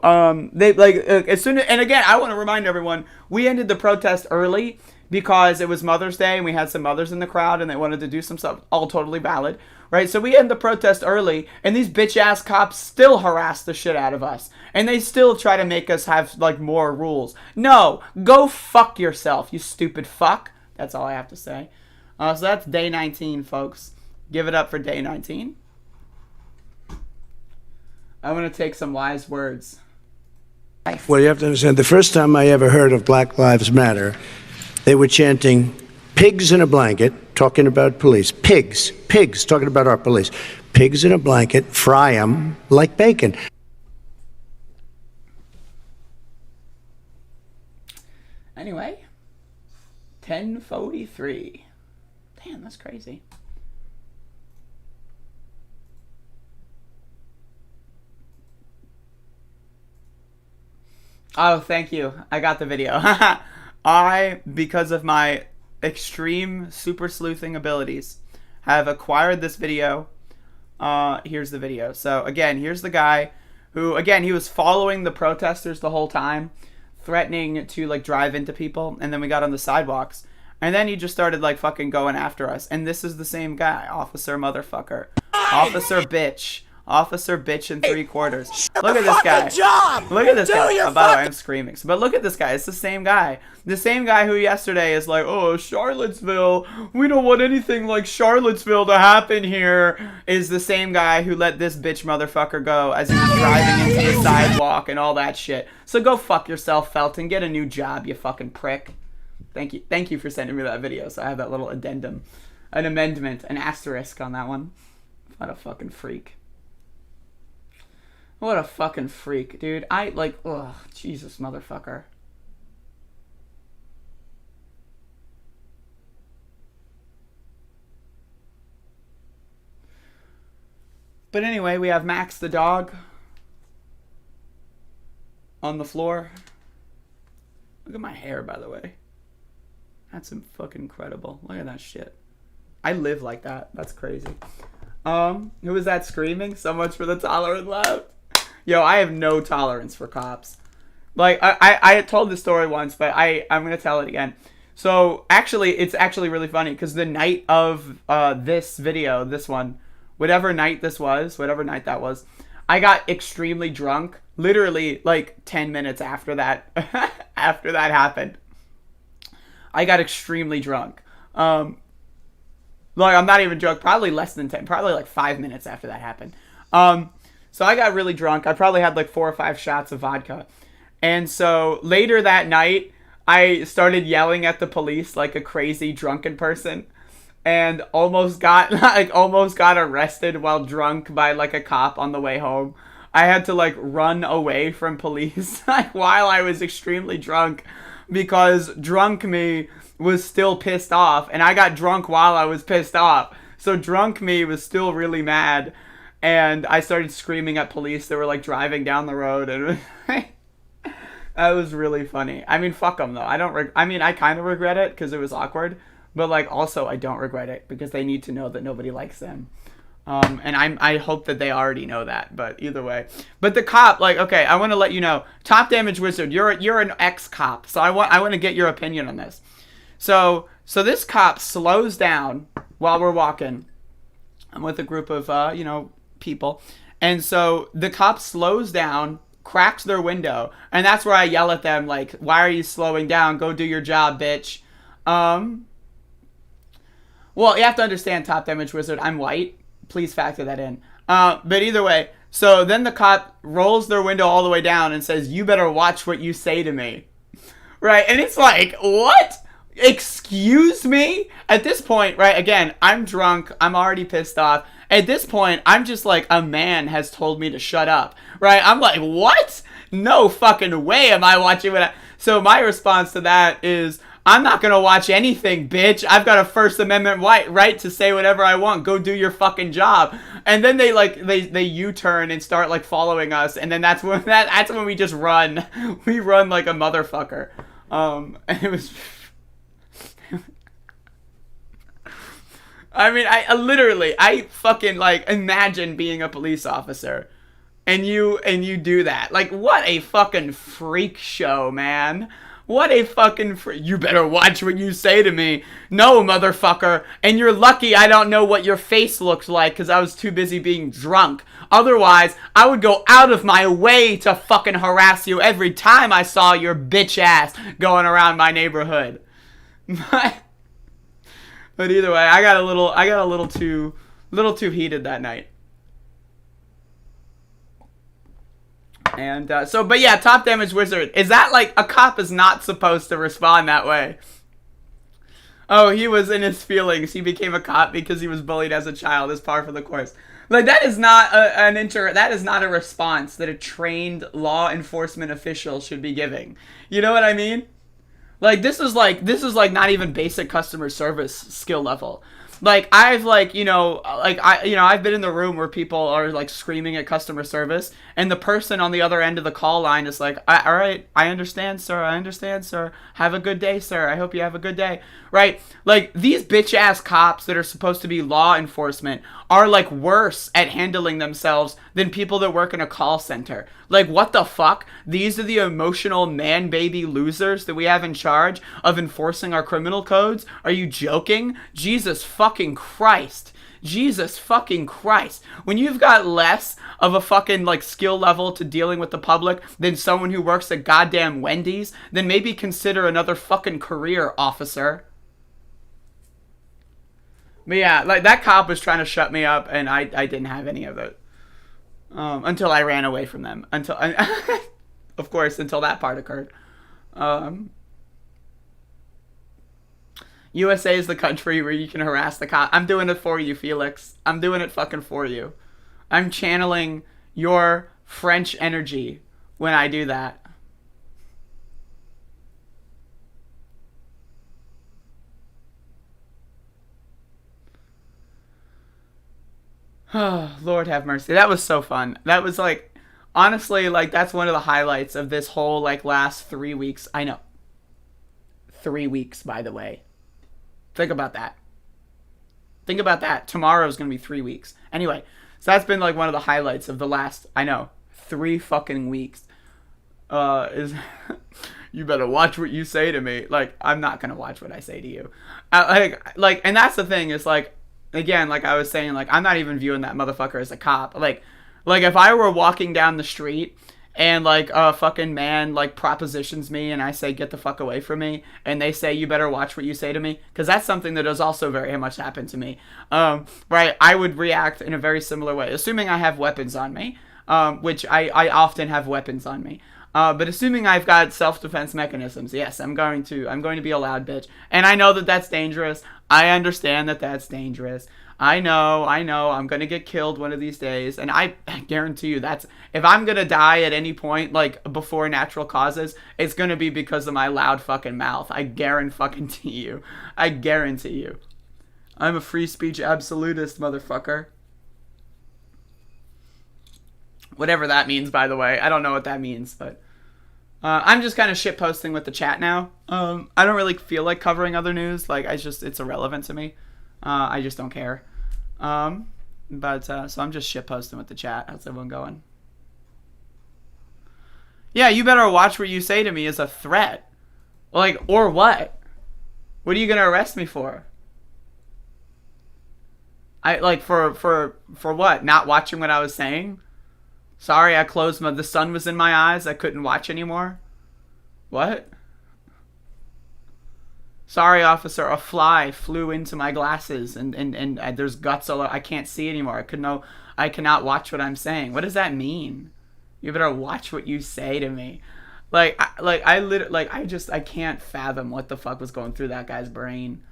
they as soon as, and again, I want to remind everyone, we ended the protest early because it was Mother's Day and we had some mothers in the crowd and they wanted to do some stuff, all totally valid. Right, so we end the protest early, and these bitch-ass cops still harass the shit out of us. And they still try to make us have, like, more rules. No, go fuck yourself, you stupid fuck. That's all I have to say. So that's day 19, folks. Give it up for day 19. I'm going to take some wise words. Well, you have to understand, the first time I ever heard of Black Lives Matter, they were chanting, pigs in a blanket, talking about police. Pigs, talking about our police. Pigs in a blanket, fry them like bacon. Anyway, 10:43. Damn, that's crazy. Oh, thank you. I got the video. Because of my extreme super sleuthing abilities, have acquired this video. Here's the video. So again, here's the guy who, again, he was following the protesters the whole time, threatening to, like, drive into people, and then we got on the sidewalks, and then he just started, like, fucking going after us. And this is the same guy, officer motherfucker, officer bitch. Officer bitch and 3/4. Look at this guy. Look at this guy. Oh, by the way, I'm screaming. But look at this guy. It's the same guy. The same guy who yesterday is like, oh, Charlottesville. We don't want anything like Charlottesville to happen here. Is the same guy who let this bitch motherfucker go as he was driving into the sidewalk and all that shit. So go fuck yourself, Felton. Get a new job, you fucking prick. Thank you. Thank you for sending me that video. So I have that little addendum. An amendment. An asterisk on that one. What a fucking freak. What a fucking freak, dude. Ugh, Jesus, motherfucker. But anyway, we have Max the dog on the floor. Look at my hair, by the way. That's fucking incredible. Look at that shit. I live like that. That's crazy. Who was that screaming? So much for the tolerant loud. Yo, I have no tolerance for cops. Like, I had told this story once, but I'm going to tell it again. So, actually, it's actually really funny, because the night of this video, this one, whatever night that was, I got extremely drunk, literally, like, 10 minutes after that, after that happened. I got extremely drunk. Like, I'm not even drunk, probably less than 10, probably like 5 minutes after that happened. So I got really drunk. I probably had like 4 or 5 shots of vodka. And so later that night, I started yelling at the police like a crazy drunken person, and almost got arrested while drunk by like a cop on the way home. I had to like run away from police like while I was extremely drunk, because drunk me was still pissed off, and I got drunk while I was pissed off. So drunk me was still really mad, and I started screaming at police that were like driving down the road, and that was really funny. I mean, fuck them though. I kind of regret it because it was awkward, but like also I don't regret it because they need to know that nobody likes them. And I hope that they already know that, but either way. But the cop, like, okay, I want to let you know, Top Damage Wizard, you're an ex-cop, so I want to get your opinion on this. So this cop slows down while we're walking. I'm with a group of people, and so the cop slows down, cracks their window, and that's where I yell at them like, "Why are you slowing down? Go do your job, bitch." Well, you have to understand, Top Damage Wizard, I'm white. Please factor that in. But either way, so then the cop rolls their window all the way down and says, "You better watch what you say to me." Right? And it's like, what? Excuse me? At this point, right, again, I'm drunk. I'm already pissed off. At this point, I'm just like, a man has told me to shut up. Right? I'm like, what? No fucking way am I watching what So my response to that is, I'm not going to watch anything, bitch. I've got a First Amendment right to say whatever I want. Go do your fucking job. And then they U-turn and start like following us. And then that's when we just run. We run like a motherfucker. And it was... I mean, I fucking like imagine being a police officer and you do that. Like, what a fucking freak show, man. What a fucking you better watch what you say to me. No, motherfucker. And you're lucky I don't know what your face looks like because I was too busy being drunk. Otherwise, I would go out of my way to fucking harass you every time I saw your bitch ass going around my neighborhood. But either way, I got a little too heated that night. And but yeah, Top Damage Wizard, is that like, a cop is not supposed to respond that way? Oh, he was in his feelings. He became a cop because he was bullied as a child, as par for the course. Like, that is not that is not a response that a trained law enforcement official should be giving. You know what I mean? Like, this is like not even basic customer service skill level. Like, I've been in the room where people are like screaming at customer service, and the person on the other end of the call line is like, all right, I understand, sir. Have a good day, sir. I hope you have a good day. Right? Like, these bitch ass cops that are supposed to be law enforcement are like worse at handling themselves than people that work in a call center. Like, what the fuck? These are the emotional man baby losers that we have in charge of enforcing our criminal codes? Are you joking? Jesus fucking Christ. Jesus fucking Christ. When you've got less of a fucking like skill level to dealing with the public than someone who works at goddamn Wendy's, then maybe consider another fucking career, officer. But yeah, like, that cop was trying to shut me up, and I didn't have any of it. Until I ran away from them. Of course, until that part occurred. USA is the country where you can harass the cop. I'm doing it for you, Felix. I'm doing it fucking for you. I'm channeling your French energy when I do that. Oh, Lord have mercy. That was so fun. That was like, honestly, like, that's one of the highlights of this whole like last 3 weeks. I know. 3 weeks, by the way. Think about that. Tomorrow's going to be 3 weeks. Anyway, so that's been like one of the highlights of the last, 3 3 fucking weeks is you better watch what you say to me. Like, I'm not gonna watch what I say to you. And that's the thing is, like, again, like I was saying, like, I'm not even viewing that motherfucker as a cop. Like if I were walking down the street and, like, a fucking man, like, propositions me and I say, get the fuck away from me, and they say, you better watch what you say to me, because that's something that has also very much happened to me, right? I would react in a very similar way, assuming I have weapons on me, which I often have weapons on me. But assuming I've got self-defense mechanisms, yes, I'm going to be a loud bitch. And I know that that's dangerous. I understand that that's dangerous. I know, I'm going to get killed one of these days. And I guarantee you if I'm going to die at any point, like, before natural causes, it's going to be because of my loud fucking mouth. I guarantee you. I'm a free speech absolutist, motherfucker. Whatever that means, by the way. I don't know what that means, but I'm just kind of shitposting with the chat now. I don't really feel like covering other news. Like, it's irrelevant to me. I just don't care. So I'm just shitposting with the chat. How's everyone going? Yeah, you better watch what you say to me as a threat. Like, or what? What are you gonna arrest me for? For what? Not watching what I was saying? Sorry, I closed the sun was in my eyes. I couldn't watch anymore. What? Sorry, officer, a fly flew into my glasses and there's guts all over. I can't see anymore. I cannot watch what I'm saying. What does that mean? You better watch what you say to me. I can't fathom what the fuck was going through that guy's brain.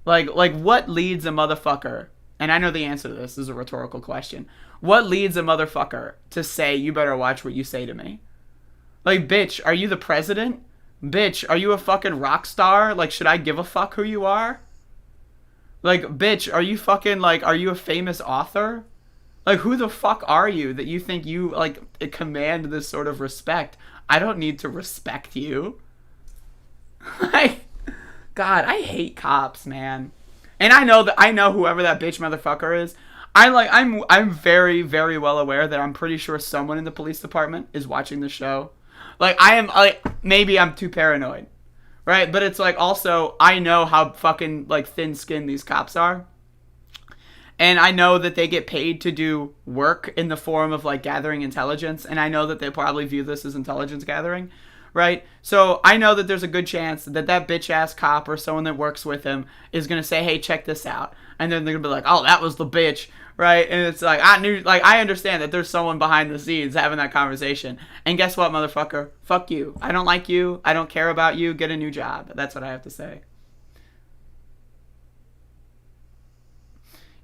Like what leads a motherfucker? And I know the answer to this is a rhetorical question. What leads a motherfucker to say, you better watch what you say to me? Like, bitch, are you the president? Bitch, are you a fucking rock star? Like, should I give a fuck who you are? Like, bitch, are you fucking, like, are you a famous author? Like, who the fuck are you that you think you, like, command this sort of respect? I don't need to respect you. Like, God, I hate cops, man. And I know whoever that bitch motherfucker is. I'm very, very well aware that I'm pretty sure someone in the police department is watching the show. Like, maybe I'm too paranoid, right? But it's like, also, I know how fucking, like, thin-skinned these cops are. And I know that they get paid to do work in the form of, like, gathering intelligence. And I know that they probably view this as intelligence gathering, right? So I know that there's a good chance that bitch-ass cop or someone that works with him is going to say, hey, check this out. And then they're going to be like, oh, that was the bitch, right? And it's like, I understand that there's someone behind the scenes having that conversation. And guess what, motherfucker? Fuck you. I don't like you. I don't care about you. Get a new job. That's what I have to say.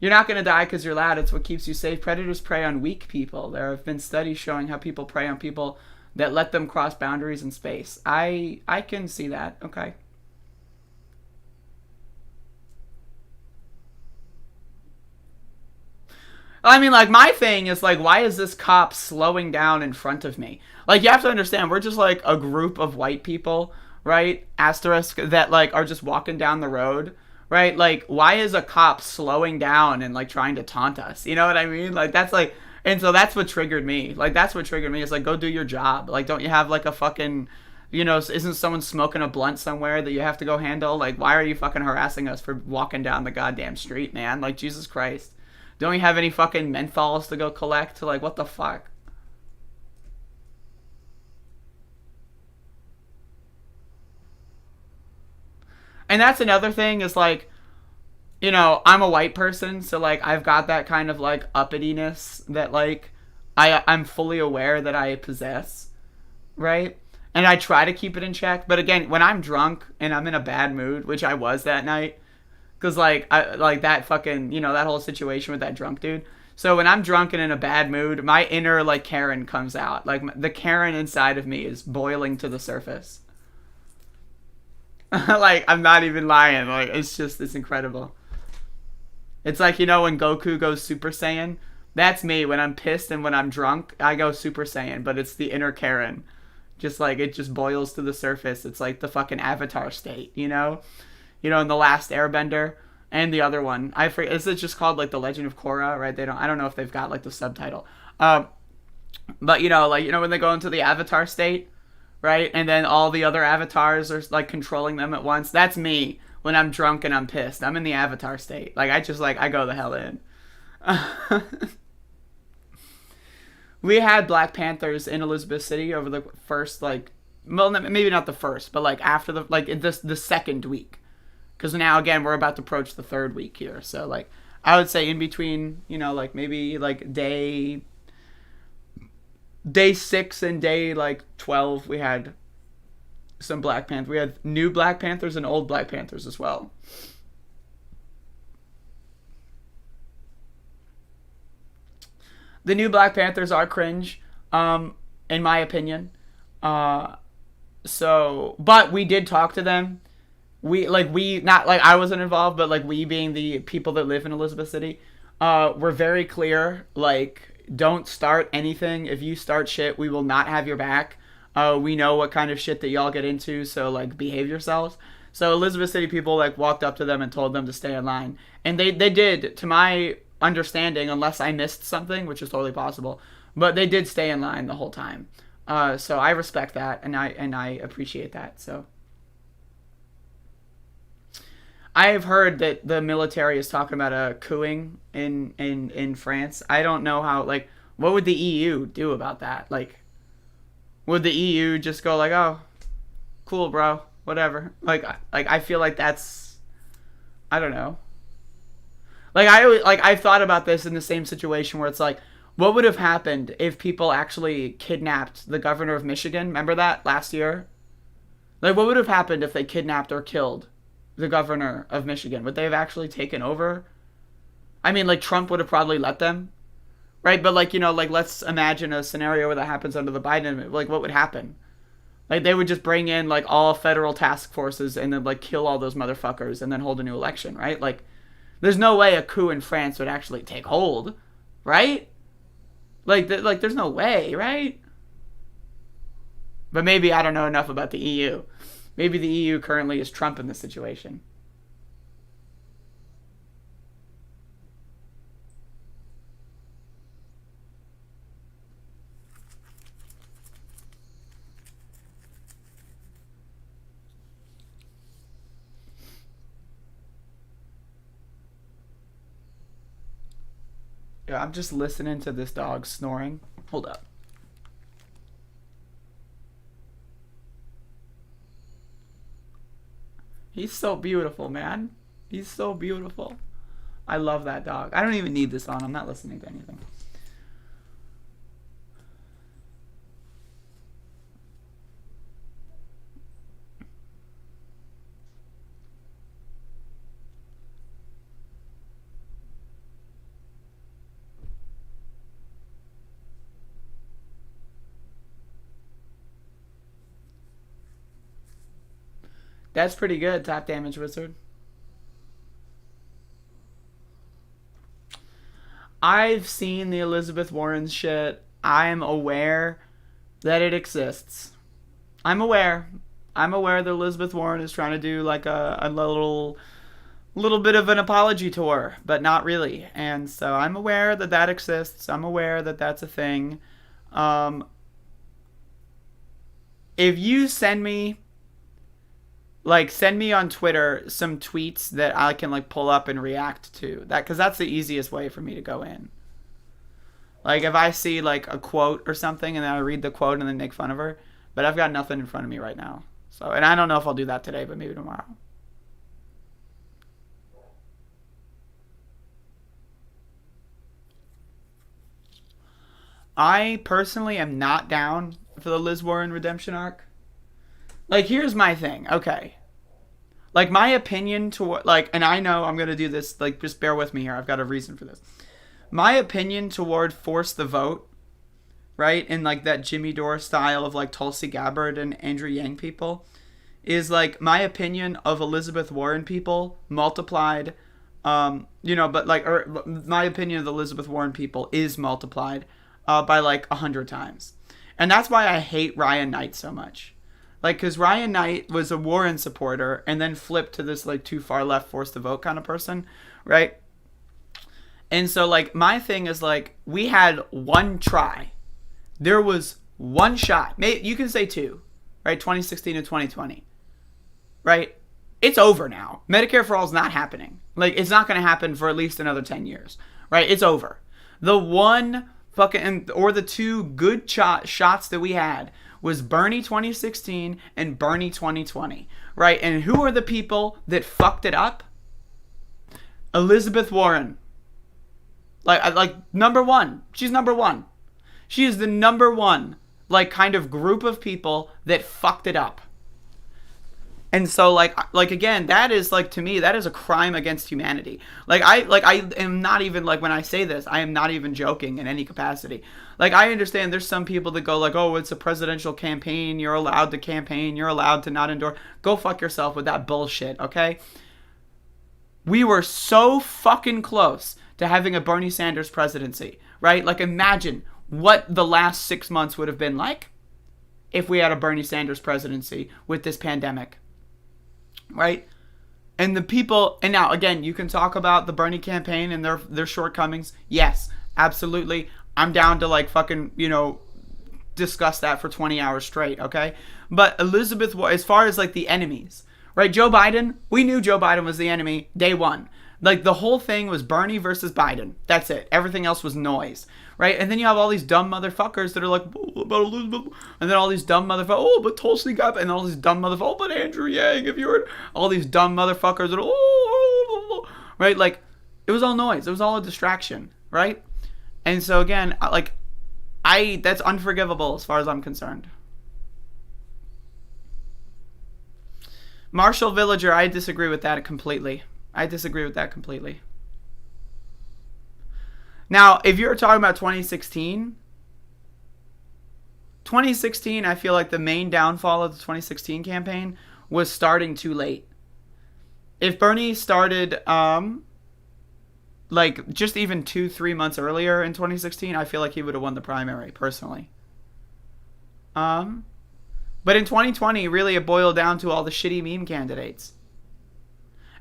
You're not going to die because you're loud. It's what keeps you safe. Predators prey on weak people. There have been studies showing how people prey on people that let them cross boundaries in space. I can see that. Okay. I mean, like, my thing is, like, why is this cop slowing down in front of me? Like, you have to understand, we're just, like, a group of white people, right? Asterisk, that, like, are just walking down the road, right? Like, why is a cop slowing down and, like, trying to taunt us? You know what I mean? Like, that's, like, and so that's what triggered me. Like, that's what triggered me. Is like, go do your job. Like, don't you have, like, a fucking, you know, isn't someone smoking a blunt somewhere that you have to go handle? Like, why are you fucking harassing us for walking down the goddamn street, man? Like, Jesus Christ. Don't you have any fucking menthols to go collect? Like, what the fuck? And that's another thing is, like, you know, I'm a white person, so, like, I've got that kind of, like, uppityness that, like, I'm fully aware that I possess, right? And I try to keep it in check. But again, when I'm drunk and I'm in a bad mood, which I was that night, because, like, that fucking, you know, that whole situation with that drunk dude. So when I'm drunk and in a bad mood, my inner, like, Karen comes out. Like, the Karen inside of me is boiling to the surface. Like, I'm not even lying. Like, it's incredible. It's like, you know, when Goku goes Super Saiyan? That's me. When I'm pissed and when I'm drunk, I go Super Saiyan. But it's the inner Karen. Just, like, it just boils to the surface. It's like the fucking Avatar state, you know? You know, in The Last Airbender, and the other one. I forget, is it just called, like, The Legend of Korra, right? I don't know if they've got, like, the subtitle. But, when they go into the avatar state, right? And then all the other avatars are, like, controlling them at once. That's me when I'm drunk and I'm pissed. I'm in the avatar state. Like, I go the hell in. We had Black Panthers in Elizabeth City over the first, like, well, maybe not the first, but, like, after the second week. Because now, again, we're about to approach the third week here. So, like, I would say in between, like, maybe, like, day 6 and day, like, 12, we had some Black Panthers. We had new Black Panthers and old Black Panthers as well. The new Black Panthers are cringe, in my opinion. But we did talk to them. Not like I wasn't involved, but like we being the people that live in Elizabeth City, we're very clear. Like, don't start anything. If you start shit, we will not have your back. We know what kind of shit that y'all get into, so like behave yourselves. So Elizabeth City people like walked up to them and told them to stay in line, and they did, to my understanding, unless I missed something, which is totally possible, but they did stay in line the whole time. So I respect that, and I appreciate that. So I have heard that the military is talking about a cooing in France. I don't know how, like, what would the EU do about that? Like, would the EU just go like, oh, cool, bro, whatever? Like I feel like that's, I don't know. I've thought about this in the same situation where it's like, what would have happened if people actually kidnapped the governor of Michigan? Remember that last year? Like, what would have happened if they kidnapped or killed the governor of Michigan? Would they have actually taken over? I mean, like, Trump would have probably let them, right? But, like, let's imagine a scenario where that happens under the Biden administration. Like, what would happen? Like, they would just bring in, like, all federal task forces and then, like, kill all those motherfuckers and then hold a new election, right? Like, there's no way a coup in France would actually take hold, right? Like, there's no way, right? But maybe I don't know enough about the EU. Maybe the EU currently is Trump in this situation. Yeah, I'm just listening to this dog snoring. Hold up. He's so beautiful, man. He's so beautiful. I love that dog. I don't even need this on. I'm not listening to anything. That's pretty good, Top Damage Wizard. I've seen the Elizabeth Warren shit. I'm aware that it exists. I'm aware that Elizabeth Warren is trying to do like a little bit of an apology tour, but not really. And so I'm aware that that exists. I'm aware that that's a thing. If you send me on Twitter some tweets that I can like pull up and react to, that, because that's the easiest way for me to go in. Like, if I see like a quote or something and then I read the quote and then make fun of her, but I've got nothing in front of me right now. So, and I don't know if I'll do that today, but maybe tomorrow. I personally am not down for the Liz Warren redemption arc. Like, here's my thing, okay? Like, my opinion toward, like, and I know I'm going to do this, like, just bear with me here. I've got a reason for this. My opinion toward force the vote, right, in, like, that Jimmy Dore style of, like, Tulsi Gabbard and Andrew Yang people, is, like, my opinion of Elizabeth Warren people multiplied, but, like, or my opinion of the Elizabeth Warren people is multiplied by, like, 100 times. And that's why I hate Ryan Knight so much. Like, because Ryan Knight was a Warren supporter and then flipped to this, like, too far left, force the vote kind of person, right? And so, like, my thing is, like, we had one try. there was one shot. Maybe you can say two, right? 2016 and 2020, right? It's over now. Medicare for all is not happening. Like, it's not going to happen for at least another 10 years, right? It's over. The one fucking, or the two good shots that we had was Bernie 2016 and Bernie 2020, right? And who are the people that fucked it up? Elizabeth Warren. Like number one. She's number one. She is the number one, like, kind of group of people that fucked it up. And so, like again, that is, like, to me, that is a crime against humanity. I am not even, like, when I say this, I am not even joking in any capacity. Like, I understand there's some people that go, like, oh, it's a presidential campaign, you're allowed to campaign, you're allowed to not endorse. Go fuck yourself with that bullshit, okay? We were so fucking close to having a Bernie Sanders presidency, right? Like, imagine what the last 6 months would have been like if we had a Bernie Sanders presidency with this pandemic. Right? And the people, and now again, you can talk about the Bernie campaign and their shortcomings. Yes, absolutely. I'm down to, like, fucking, discuss that for 20 hours straight, okay? But Elizabeth, as far as, like, the enemies, right? Joe Biden, we knew Joe Biden was the enemy day one. Like, the whole thing was Bernie versus Biden. That's it. Everything else was noise, right? And then you have all these dumb motherfuckers that are like, oh, about Elizabeth. And then all these dumb motherfuckers, oh, but Tulsi got, and all these dumb motherfuckers, oh, but Andrew Yang, if you heard, all these dumb motherfuckers that are, oh, right? Like, it was all noise. It was all a distraction, right? And so, again, that's unforgivable as far as I'm concerned. Marshall Villager, I disagree with that completely. Now, if you're talking about 2016, I feel like the main downfall of the 2016 campaign was starting too late. If Bernie started, like, just even 2-3 months earlier in 2016, I feel like he would have won the primary, personally. But in 2020, really, it boiled down to all the shitty meme candidates.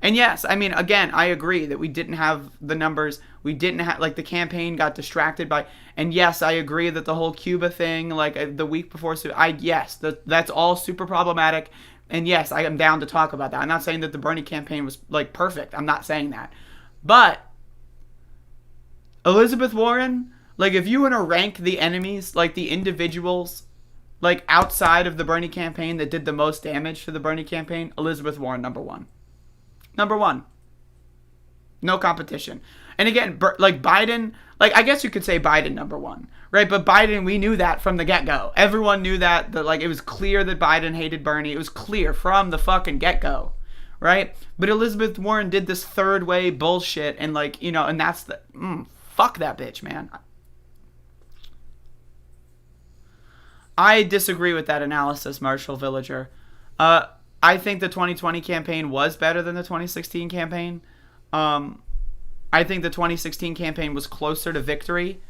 And yes, I mean, again, I agree that we didn't have the numbers. We didn't have, like, the campaign got distracted by, and yes, I agree that the whole Cuba thing, like, the week before, that's all super problematic. And yes, I am down to talk about that. I'm not saying that the Bernie campaign was, like, perfect. I'm not saying that. But Elizabeth Warren, like, if you want to rank the enemies, like, the individuals, like, outside of the Bernie campaign that did the most damage to the Bernie campaign, Elizabeth Warren, number one. Number one. No competition. And again, like, Biden, like, I guess you could say Biden number one, right? But Biden, we knew that from the get-go. Everyone knew that, like, it was clear that Biden hated Bernie. It was clear from the fucking get-go, right? But Elizabeth Warren did this third way bullshit, and, like, and that's the, fuck that bitch, man. I disagree with that analysis, Marshall Villager. I think the 2020 campaign was better than the 2016 campaign. I think the 2016 campaign was closer to victory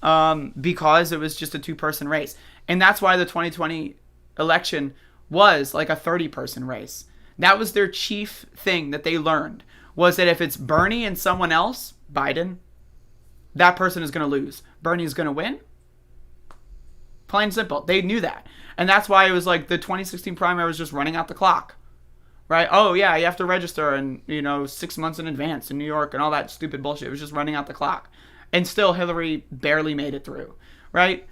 because it was just a two-person race. And that's why the 2020 election was like a 30-person race. That was their chief thing that they learned, was that if it's Bernie and someone else, Biden, that person is going to lose. Bernie is going to win. Plain and simple. They knew that. And that's why it was like the 2016 primary was just running out the clock. Right? Oh, yeah, you have to register and, 6 months in advance in New York and all that stupid bullshit. It was just running out the clock. And still Hillary barely made it through. Right?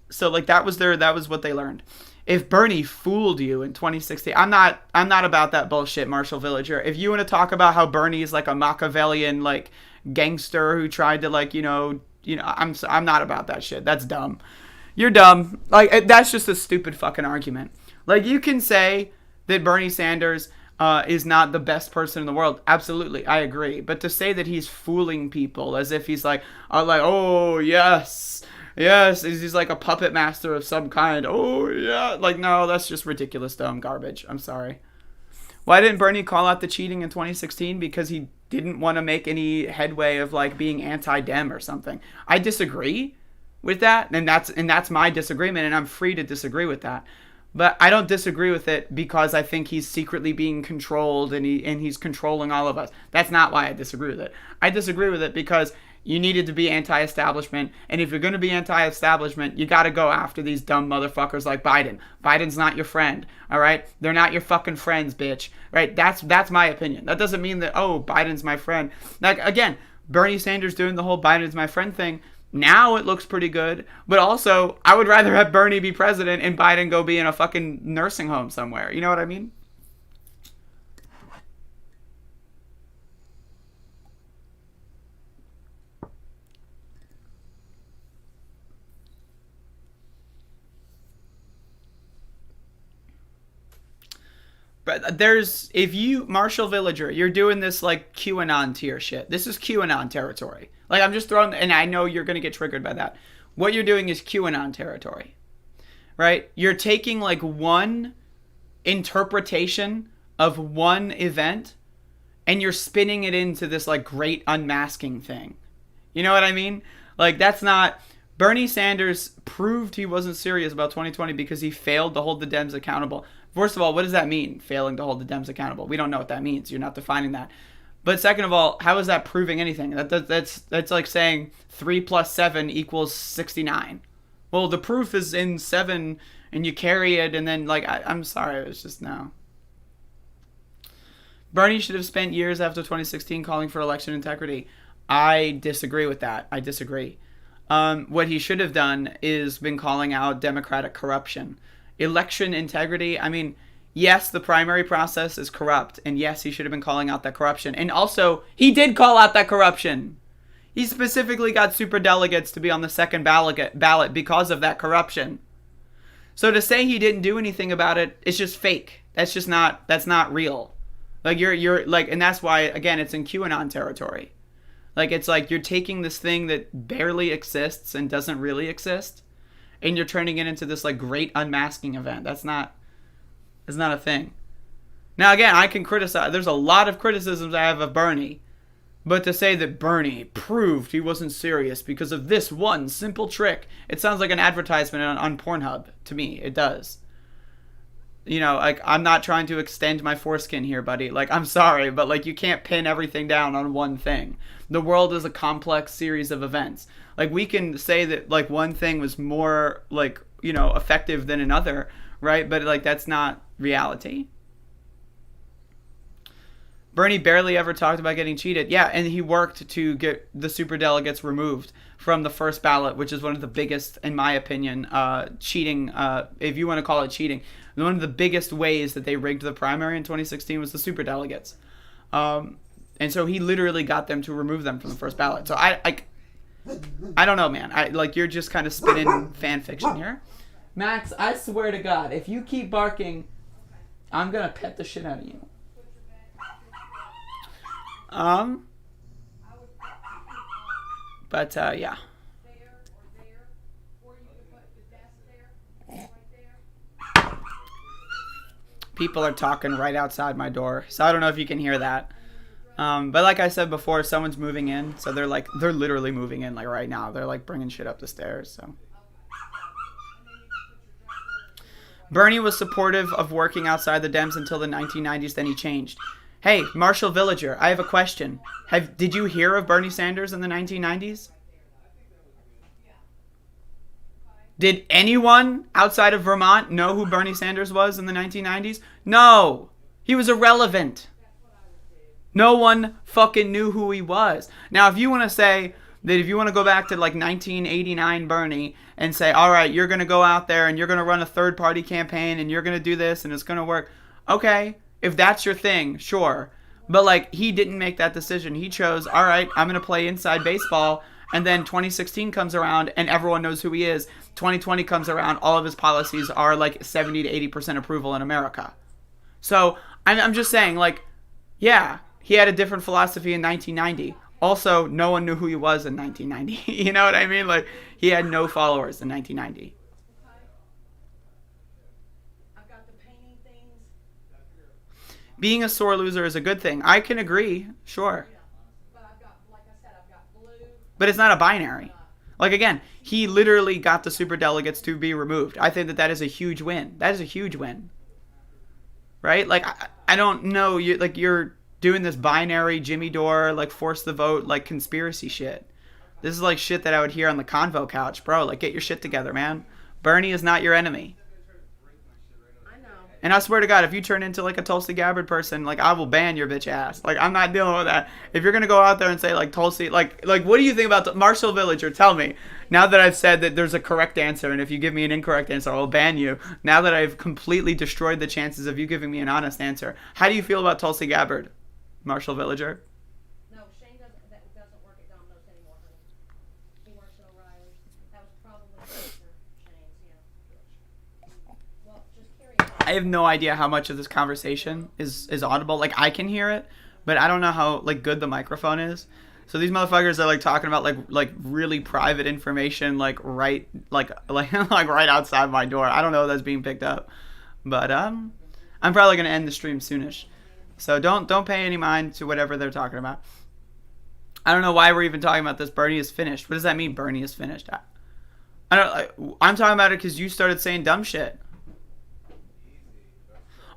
So, like, that was what they learned. If Bernie fooled you in 2016, I'm not about that bullshit, Marshall Villager. If you want to talk about how Bernie is like a Machiavellian, like, gangster who tried to, like, I'm not about that shit. That's dumb. You're dumb. Like, that's just a stupid fucking argument. Like, you can say that Bernie Sanders is not the best person in the world. Absolutely, I agree. But to say that he's fooling people as if he's like, oh, yes, he's like a puppet master of some kind. Oh, yeah. Like, no, that's just ridiculous, dumb garbage. I'm sorry. Why didn't Bernie call out the cheating in 2016? Because he didn't want to make any headway of, like, being anti-Dem or something. I disagree with that, and that's my disagreement, and I'm free to disagree with that. But I don't disagree with it because I think he's secretly being controlled and he's controlling all of us. That's not why I disagree with it. I disagree with it because You needed to be anti-establishment. And if you're going to be anti-establishment, you got to go after these dumb motherfuckers like Biden. Biden's not your friend, all right? They're not your fucking friends, bitch, right? That's my opinion. That doesn't mean that, oh, Biden's my friend. Like, again, Bernie Sanders doing the whole Biden's my friend thing, now it looks pretty good. But also, I would rather have Bernie be president and Biden go be in a fucking nursing home somewhere. You know what I mean? But Marshall Villager, you're doing this like QAnon tier shit. This is QAnon territory. Like, I'm just throwing, and I know you're going to get triggered by that. What you're doing is QAnon territory, right? You're taking like one interpretation of one event and you're spinning it into this like great unmasking thing. You know what I mean? Like, that's not, Bernie Sanders proved he wasn't serious about 2020 because he failed to hold the Dems accountable. First of all, what does that mean, failing to hold the Dems accountable? We don't know what that means. You're not defining that. But second of all, how is that proving anything? That's like saying 3 + 7 = 69. Well, the proof is in 7, and you carry it, and then, like, I'm sorry, it was just no. Bernie should have spent years after 2016 calling for election integrity. I disagree with that. I disagree. What he should have done is been calling out Democratic corruption. Election integrity, I mean, yes, the primary process is corrupt, and yes, he should have been calling out that corruption. And also, he did call out that corruption. He specifically got superdelegates to be on the second ballot because of that corruption. So to say he didn't do anything about it, it's just fake. That's not real. Like, you're like, and that's why, again, it's in QAnon territory. Like, it's like you're taking this thing that barely exists and doesn't really exist, and you're turning it into this like great unmasking event. That's not a thing. Now, again, I can criticize. There's a lot of criticisms I have of Bernie, but to say that Bernie proved he wasn't serious because of this one simple trick, it sounds like an advertisement on Pornhub to me. It does. You know, like, I'm not trying to extend my foreskin here, buddy. Like, I'm sorry, but like, you can't pin everything down on one thing. The world is a complex series of events. Like, we can say that like one thing was more like, you know, effective than another, right? But like, that's not reality. Bernie barely ever talked about getting cheated. Yeah, and he worked to get the superdelegates removed from the first ballot, which is one of the biggest, in my opinion, cheating, if you want to call it cheating. One of the biggest ways that they rigged the primary in 2016 was the superdelegates. And so he literally got them to remove them from the first ballot. So I don't know, man. You're just kind of spinning fan fiction here. Max, I swear to God, if you keep barking, I'm going to pet the shit out of you. But, yeah. People are talking right outside my door, so I don't know if you can hear that. But like I said before, someone's moving in, so they're literally moving in like right now. They're like bringing shit up the stairs, so. Bernie was supportive of working outside the Dems until the 1990s, then he changed. Hey, Marshall Villager, I have a question. Did you hear of Bernie Sanders in the 1990s? Did anyone outside of Vermont know who Bernie Sanders was in the 1990s? No. He was irrelevant. No one fucking knew who he was. Now, if you want to say that, if you want to go back to like 1989 Bernie and say, all right, you're going to go out there and you're going to run a third-party campaign and you're going to do this and it's going to work. Okay, if that's your thing, sure. But like, he didn't make that decision. He chose, all right, I'm going to play inside baseball. And then 2016 comes around and everyone knows who he is. 2020 comes around, all of his policies are like 70 to 80% approval in America. So I'm just saying, like, yeah, he had a different philosophy in 1990. Also, no one knew who he was in 1990. You know what I mean? Like, he had no followers in 1990. Being a sore loser is a good thing. I can agree, sure. But it's not a binary. Like, again, he literally got the superdelegates to be removed. I think that is a huge win. That is a huge win. Right? Like, I don't know. You're doing this binary Jimmy Dore, like, force the vote, like, conspiracy shit. This is like shit that I would hear on the convo couch. Bro, like, get your shit together, man. Bernie is not your enemy. And I swear to God, if you turn into like a Tulsi Gabbard person, like I will ban your bitch ass. Like I'm not dealing with that. If you're gonna go out there and say like Tulsi, like what do you think about Marshall Villager? Tell me. Now that I've said that there's a correct answer, and if you give me an incorrect answer, I'll ban you. Now that I've completely destroyed the chances of you giving me an honest answer, how do you feel about Tulsi Gabbard, Marshall Villager? No, Shane doesn't work at Domino's anymore, honey. He works at O'Reilly's. That was probably Shane's, Well, just curious. I have no idea how much of this conversation is audible. Like I can hear it, but I don't know how like good the microphone is. So these motherfuckers are like talking about like really private information like right right outside my door. I don't know if that's being picked up, but I'm probably gonna end the stream soonish. So don't pay any mind to whatever they're talking about. I don't know why we're even talking about this. Bernie is finished. What does that mean? Bernie is finished. I'm talking about it because you started saying dumb shit.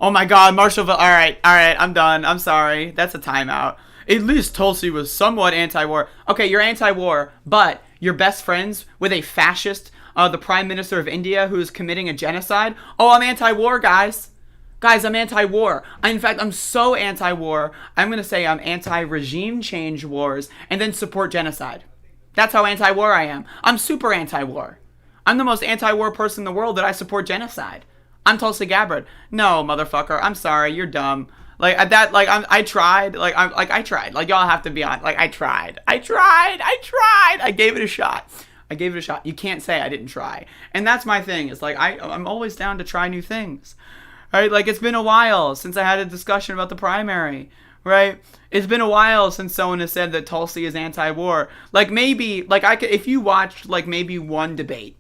Oh my God, Marshallville. All right, I'm done. I'm sorry. That's a timeout. At least Tulsi was somewhat anti-war. Okay, you're anti-war, but you're best friends with a fascist, the Prime Minister of India, who is committing a genocide. Oh, I'm anti-war, guys. Guys, I'm anti-war. In fact, I'm so anti-war, I'm going to say I'm anti-regime change wars and then support genocide. That's how anti-war I am. I'm super anti-war. I'm the most anti-war person in the world that I support genocide. I'm Tulsi Gabbard. No, motherfucker. I'm sorry. You're dumb. Like that. Like I tried. I tried. Like y'all have to be on. Like I tried. I gave it a shot. You can't say I didn't try. And that's my thing. It's like I'm always down to try new things. Right? Like it's been a while since I had a discussion about the primary. Right? It's been a while since someone has said that Tulsi is anti-war. Like maybe like I could if you watched like maybe one debate.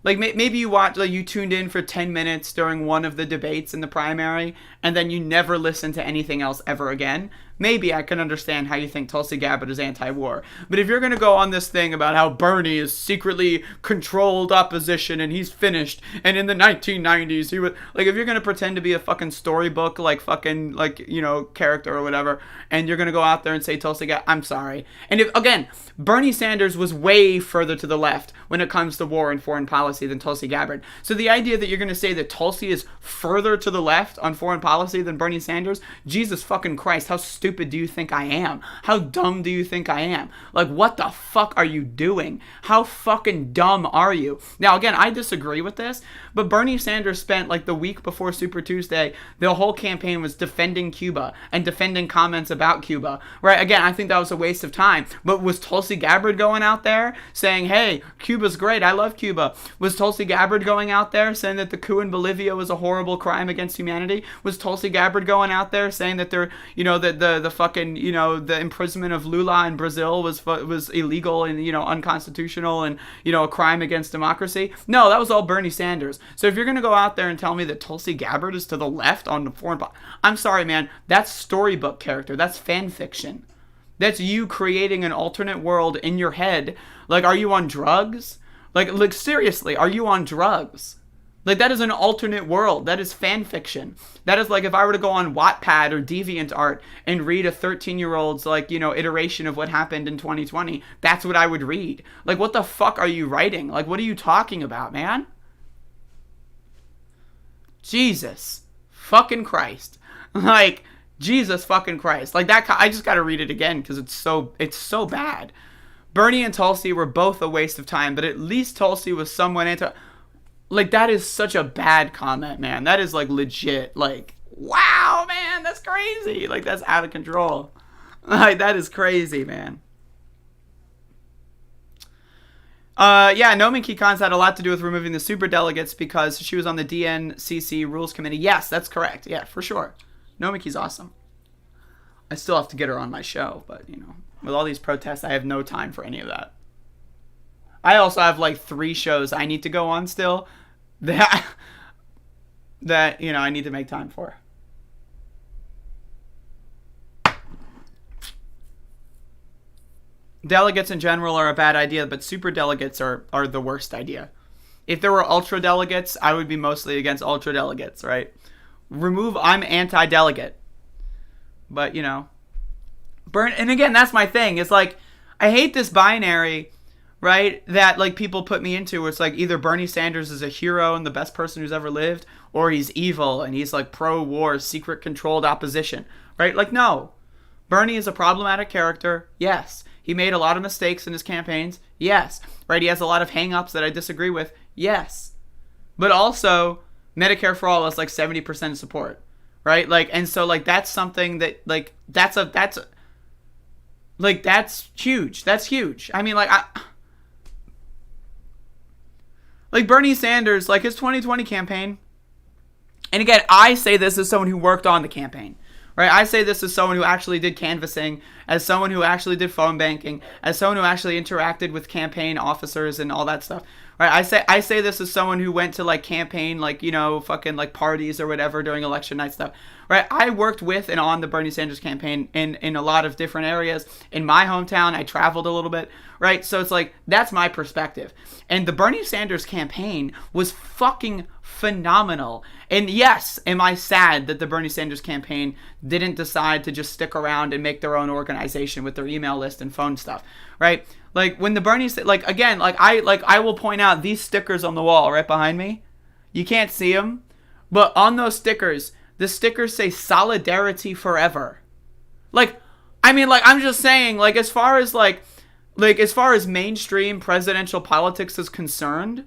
Like, maybe you watched, like, you tuned in for 10 minutes during one of the debates in the primary, and then you never listened to anything else ever again. Maybe I can understand how you think Tulsi Gabbard is anti-war. But if you're going to go on this thing about how Bernie is secretly controlled opposition and he's finished, and in the 1990s he was, like, if you're going to pretend to be a fucking storybook, like, fucking, like, you know, character or whatever, and you're going to go out there and say Tulsi Gabbard, I'm sorry. And if, again, Bernie Sanders was way further to the left when it comes to war and foreign policy than Tulsi Gabbard. So the idea that you're going to say that Tulsi is further to the left on foreign policy than Bernie Sanders, Jesus fucking Christ, how stupid do you think I am? How dumb do you think I am? Like, what the fuck are you doing? How fucking dumb are you? Now, again, I disagree with this, but Bernie Sanders spent, like, the week before Super Tuesday, the whole campaign was defending Cuba and defending comments about Cuba, right? Again, I think that was a waste of time. But was Tulsi Gabbard going out there saying, hey, Cuba's great, I love Cuba? Was Tulsi Gabbard going out there saying that the coup in Bolivia was a horrible crime against humanity? Was Tulsi Gabbard going out there saying that they're, you know, that the fucking, you know, the imprisonment of Lula in Brazil was illegal and, you know, unconstitutional and, you know, a crime against democracy? No, that was all Bernie Sanders. So if you're going to go out there and tell me that Tulsi Gabbard is to the left on the foreign policy, I'm sorry, man, that's storybook character. That's fan fiction. That's you creating an alternate world in your head. Like, are you on drugs? Like seriously, are you on drugs? Like, that is an alternate world. That is fan fiction. That is like if I were to go on Wattpad or DeviantArt and read a 13-year-old's, like, you know, iteration of what happened in 2020. That's what I would read. Like, what the fuck are you writing? Like, what are you talking about, man? Jesus fucking Christ. Like, Jesus fucking Christ. Like, that, I just gotta read it again because it's so bad. Bernie and Tulsi were both a waste of time, but at least Tulsi was somewhat anti... Like, that is such a bad comment, man. That is, like, legit. Like, wow, man, that's crazy. Like, that's out of control. Like, that is crazy, man. Yeah, Nomin Keykon's had a lot to do with removing the superdelegates because she was on the DNCC Rules Committee. Yes, that's correct. Yeah, for sure. Nomin Key's awesome. I still have to get her on my show, but, you know, with all these protests, I have no time for any of that. I also have, like, 3 shows I need to go on still that you know, I need to make time for. Delegates in general are a bad idea, but super delegates are the worst idea. If there were ultra delegates, I would be mostly against ultra delegates, right? I'm anti-delegate. But, you know, and again, that's my thing. It's like, I hate this binary, right, that like people put me into, where it's like either Bernie Sanders is a hero and the best person who's ever lived, or he's evil and he's like pro-war, secret controlled opposition, right? Like, no. Bernie is a problematic character, yes. He made a lot of mistakes in his campaigns, yes. Right? He has a lot of hang-ups that I disagree with, yes. But also, Medicare for all is like 70% support, right? Like, and so like that's something that like that's huge. That's huge. I mean, like like Bernie Sanders, like his 2020 campaign. And again, I say this as someone who worked on the campaign, right? I say this as someone who actually did canvassing, as someone who actually did phone banking, as someone who actually interacted with campaign officers and all that stuff, right? I say this as someone who went to like campaign, like, you know, fucking like parties or whatever during election night stuff, right? I worked with and on the Bernie Sanders campaign in a lot of different areas. In my hometown, I traveled a little bit, right? So it's like, that's my perspective. And the Bernie Sanders campaign was fucking phenomenal. And yes, am I sad that the Bernie Sanders campaign didn't decide to just stick around and make their own organization with their email list and phone stuff, right? Like when the Bernie, like again, like I will point out these stickers on the wall right behind me. You can't see them, but on those stickers, the stickers say solidarity forever. Like, I mean, like, I'm just saying, like, as far as mainstream presidential politics is concerned,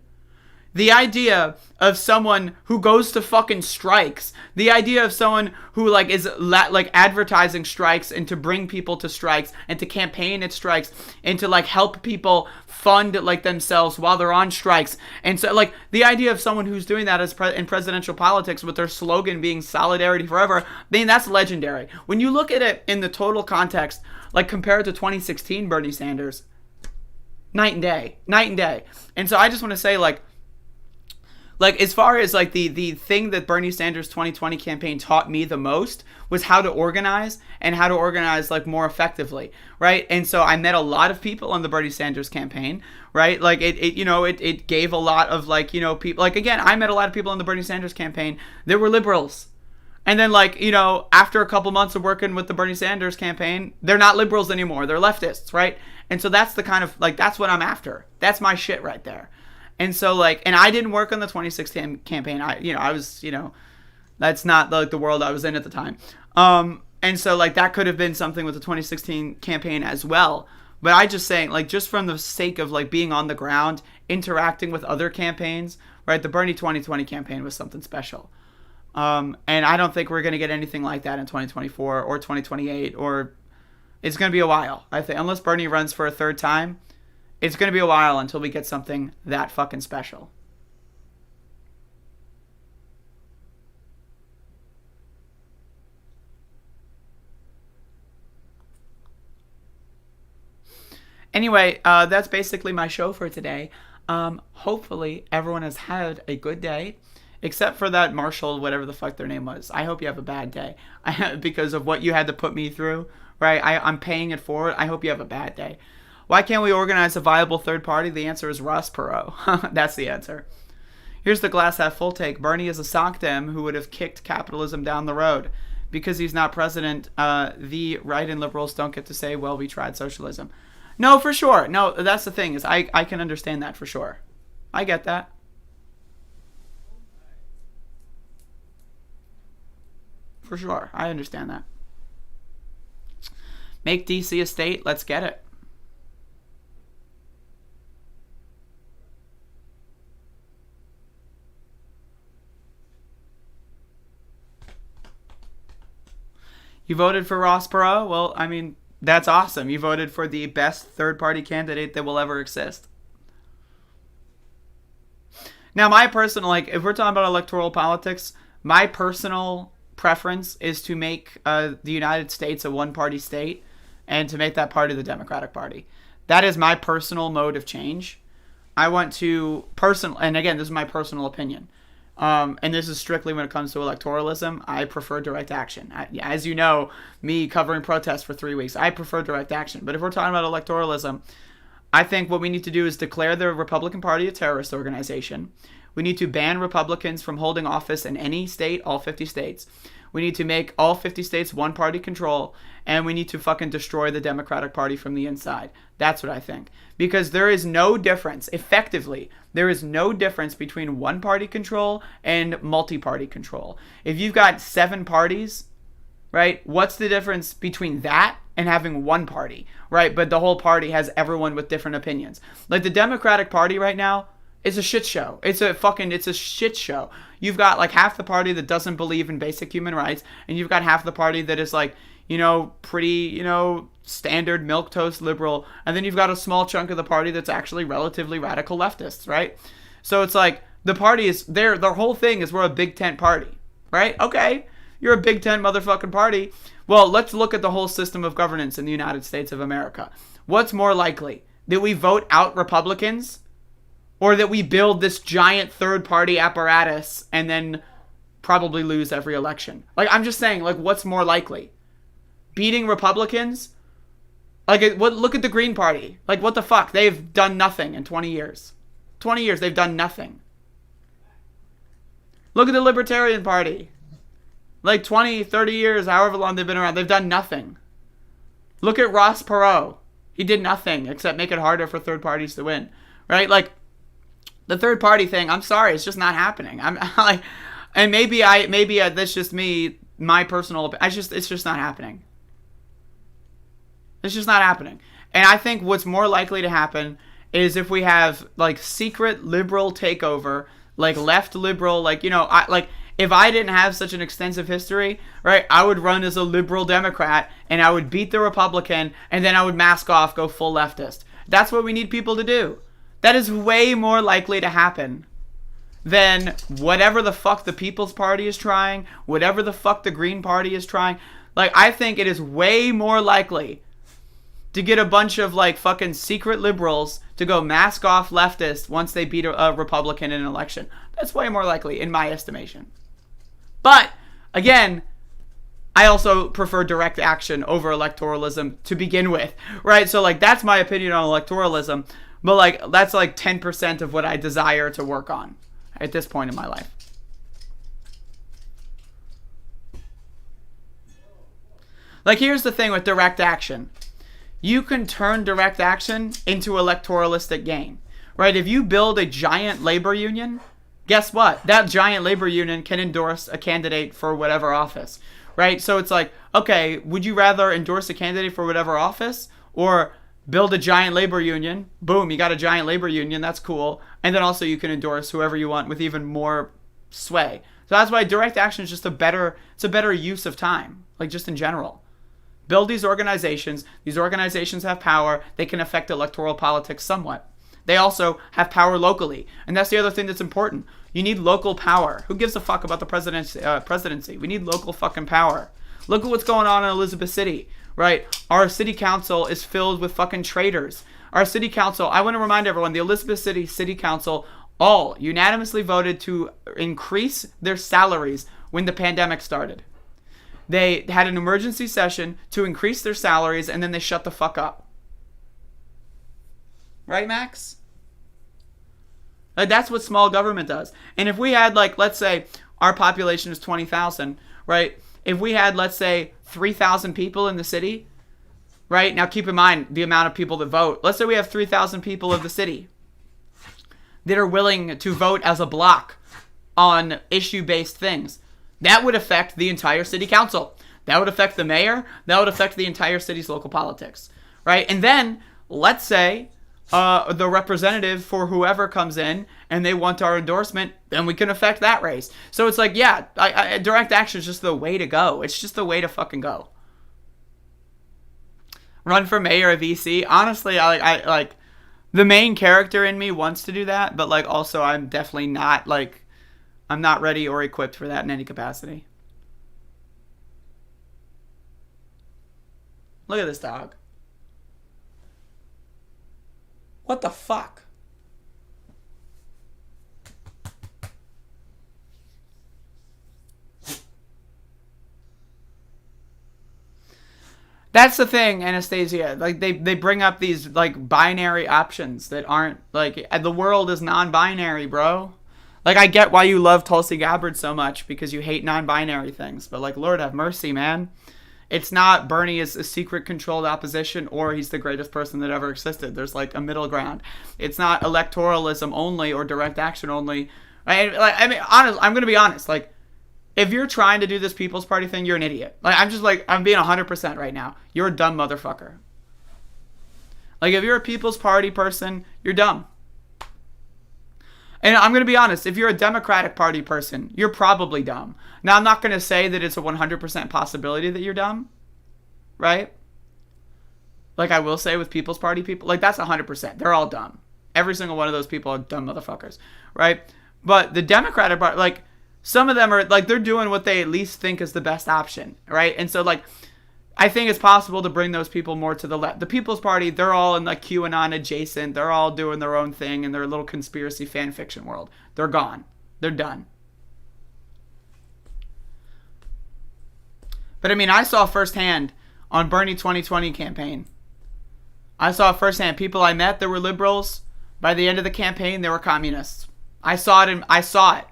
the idea of someone who goes to fucking strikes, the idea of someone who like is like advertising strikes and to bring people to strikes and to campaign at strikes and to like help people fund like themselves while they're on strikes. And so like the idea of someone who's doing that as in presidential politics with their slogan being solidarity forever, I mean, that's legendary. When you look at it in the total context, like compared to 2016 Bernie Sanders, night and day. And so I just want to say like as far as like the thing that Bernie Sanders 2020 campaign taught me the most was how to organize and how to organize like more effectively, right? And so I met a lot of people on the Bernie Sanders campaign, right? Like it gave a lot of like, you know, people, like again, I met a lot of people on the Bernie Sanders campaign that were liberals. And then like, you know, after a couple months of working with the Bernie Sanders campaign, they're not liberals anymore. They're leftists, right? And so that's the kind of like, that's what I'm after. That's my shit right there. And so like, and I didn't work on the 2016 campaign. I was, you know, that's not like the world I was in at the time. And so like that could have been something with the 2016 campaign as well. But I just saying like, just from the sake of like being on the ground, interacting with other campaigns, right? The Bernie 2020 campaign was something special. And I don't think we're going to get anything like that in 2024 or 2028, or it's going to be a while. I think unless Bernie runs for a third time, it's going to be a while until we get something that fucking special. Anyway, that's basically my show for today. Hopefully everyone has had a good day, except for that Marshall, whatever the fuck their name was. I hope you have a bad day because of what you had to put me through, right? I'm paying it forward. I hope you have a bad day. Why can't we organize a viable third party? The answer is Ross Perot. That's the answer. Here's the glass half full take. Bernie is a sock dem who would have kicked capitalism down the road. Because he's not president, the right and liberals don't get to say, well, we tried socialism. No, for sure. No, that's the thing, is I can understand that for sure. I get that. For sure. I understand that. Make DC a state. Let's get it. You voted for Ross Perot? Well, I mean, that's awesome. You voted for the best third-party candidate that will ever exist. Now, my personal, like, if we're talking about electoral politics, my personal preference is to make the United States a one-party state and to make that party the Democratic Party. That is my personal mode of change. I want to, and again, this is my personal opinion. And this is strictly when it comes to electoralism. I prefer direct action. As you know, me covering protests for 3 weeks, I prefer direct action. But if we're talking about electoralism, I think what we need to do is declare the Republican Party a terrorist organization. We need to ban Republicans from holding office in any state, all 50 states. We need to make all 50 states one-party control, and we need to fucking destroy the Democratic Party from the inside. That's what I think. Because there is no difference, effectively, there is no difference between one-party control and multi-party control. If you've got 7 parties, right, what's the difference between that and having one party, right? But the whole party has everyone with different opinions. Like the Democratic Party right now is a shit show. It's a shit show. You've got like half the party that doesn't believe in basic human rights, and you've got half the party that is like, pretty, standard milquetoast liberal, and then you've got a small chunk of the party that's actually relatively radical leftists, right? So it's like the party is their whole thing is we're a big tent party, right? Okay, you're a big tent motherfucking party. Well, let's look at the whole system of governance in the United States of America. What's more likely? That we vote out Republicans, or that we build this giant third-party apparatus and then probably lose every election? Like, I'm just saying, like, what's more likely? Beating Republicans? Like, look at the Green Party. Like, what the fuck? They've done nothing in 20 years. 20 years, they've done nothing. Look at the Libertarian Party. Like 20, 30 years, however long they've been around, they've done nothing. Look at Ross Perot. He did nothing except make it harder for third parties to win, right? Like the third party thing, I'm sorry, it's just not happening. I'm like, and maybe that's just me, my personal opinion. It's just not happening. It's just not happening. And I think what's more likely to happen is if we have like secret liberal takeover, like left liberal, like, if I didn't have such an extensive history, right, I would run as a liberal Democrat and I would beat the Republican and then I would mask off, go full leftist. That's what we need people to do. That is way more likely to happen than whatever the fuck the People's Party is trying, whatever the fuck the Green Party is trying. Like, I think it is way more likely to get a bunch of like fucking secret liberals to go mask off leftists once they beat a Republican in an election. That's way more likely in my estimation. But, again, I also prefer direct action over electoralism to begin with, right? So, like, that's my opinion on electoralism, but, like, that's, like, 10% of what I desire to work on at this point in my life. Like, here's the thing with direct action. You can turn direct action into electoralistic gain, right? If you build a giant labor union, guess what? That giant labor union can endorse a candidate for whatever office, right? So it's like, okay, would you rather endorse a candidate for whatever office or build a giant labor union? Boom, you got a giant labor union. That's cool. And then also you can endorse whoever you want with even more sway. So that's why direct action is just it's a better use of time, like just in general. Build these organizations. These organizations have power. They can affect electoral politics somewhat. They also have power locally. And that's the other thing that's important. You need local power. Who gives a fuck about the presidency? We need local fucking power. Look at what's going on in Elizabeth City, right? Our city council is filled with fucking traitors. Our city council, I want to remind everyone, the Elizabeth City City Council all unanimously voted to increase their salaries when the pandemic started. They had an emergency session to increase their salaries, and then they shut the fuck up. Right, Max? That's what small government does. And if we had, like, let's say our population is 20,000, right? If we had, let's say, 3,000 people in the city, right? Now, keep in mind the amount of people that vote. Let's say we have 3,000 people of the city that are willing to vote as a block on issue-based things. That would affect the entire city council. That would affect the mayor. That would affect the entire city's local politics, right? And then, let's say the representative for whoever comes in and they want our endorsement, then we can affect that race. So it's like, yeah, direct action is just the way to go. It's just the way to fucking go. Run for mayor of EC. Honestly, I like the main character in me wants to do that, but like also I'm definitely not like I'm not ready or equipped for that in any capacity. Look at this dog. What the fuck? That's the thing, Anastasia. Like they bring up these like binary options that aren't like the world is non-binary, bro. Like, I get why you love Tulsi Gabbard so much, because you hate non-binary things. But, like, Lord have mercy, man. It's not Bernie is a secret controlled opposition or he's the greatest person that ever existed. There's, like, a middle ground. It's not electoralism only or direct action only. I mean, honestly, I'm going to be honest. Like, if you're trying to do this People's Party thing, you're an idiot. Like, I'm being 100% right now. You're a dumb motherfucker. Like, if you're a People's Party person, you're dumb. And I'm going to be honest, if you're a Democratic Party person, you're probably dumb. Now, I'm not going to say that it's a 100% possibility that you're dumb, right? Like I will say with People's Party people, like that's 100%. They're all dumb. Every single one of those people are dumb motherfuckers, right? But the Democratic Party, like some of them are like, they're doing what they at least think is the best option, right? And so like, I think it's possible to bring those people more to the left. The People's Party, they're all in like QAnon adjacent. They're all doing their own thing in their little conspiracy fan fiction world. They're gone. They're done. But I mean, I saw firsthand on Bernie 2020 campaign. I saw firsthand people I met that were liberals. By the end of the campaign, they were communists. I saw it.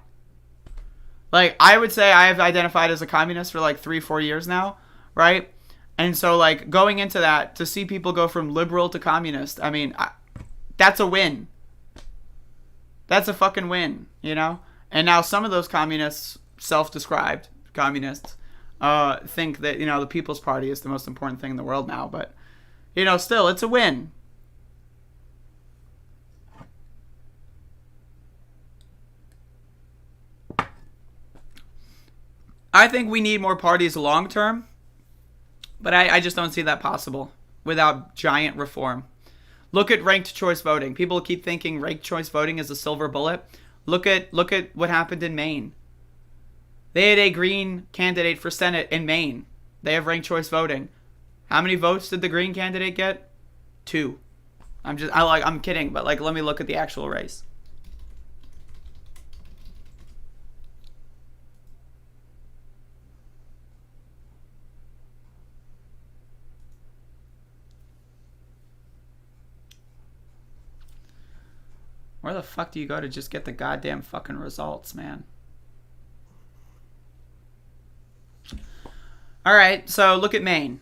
Like, I would say I have identified as a communist for like 3-4 years now, right? And so, like, going into that, to see people go from liberal to communist, I mean, that's a win. That's a fucking win, you know? And now some of those communists, self-described communists, think that, you know, the People's Party is the most important thing in the world now. But, you know, still, it's a win. I think we need more parties long term. But I just don't see that possible without giant reform. Look at ranked choice voting. People keep thinking ranked choice voting is a silver bullet. Look at what happened in Maine. They had a Green candidate for Senate in Maine. They have ranked choice voting. How many votes did the Green candidate get? 2. I'm kidding, but like let me look at the actual race. Where the fuck do you go to just get the goddamn fucking results, man? All right, so look at Maine.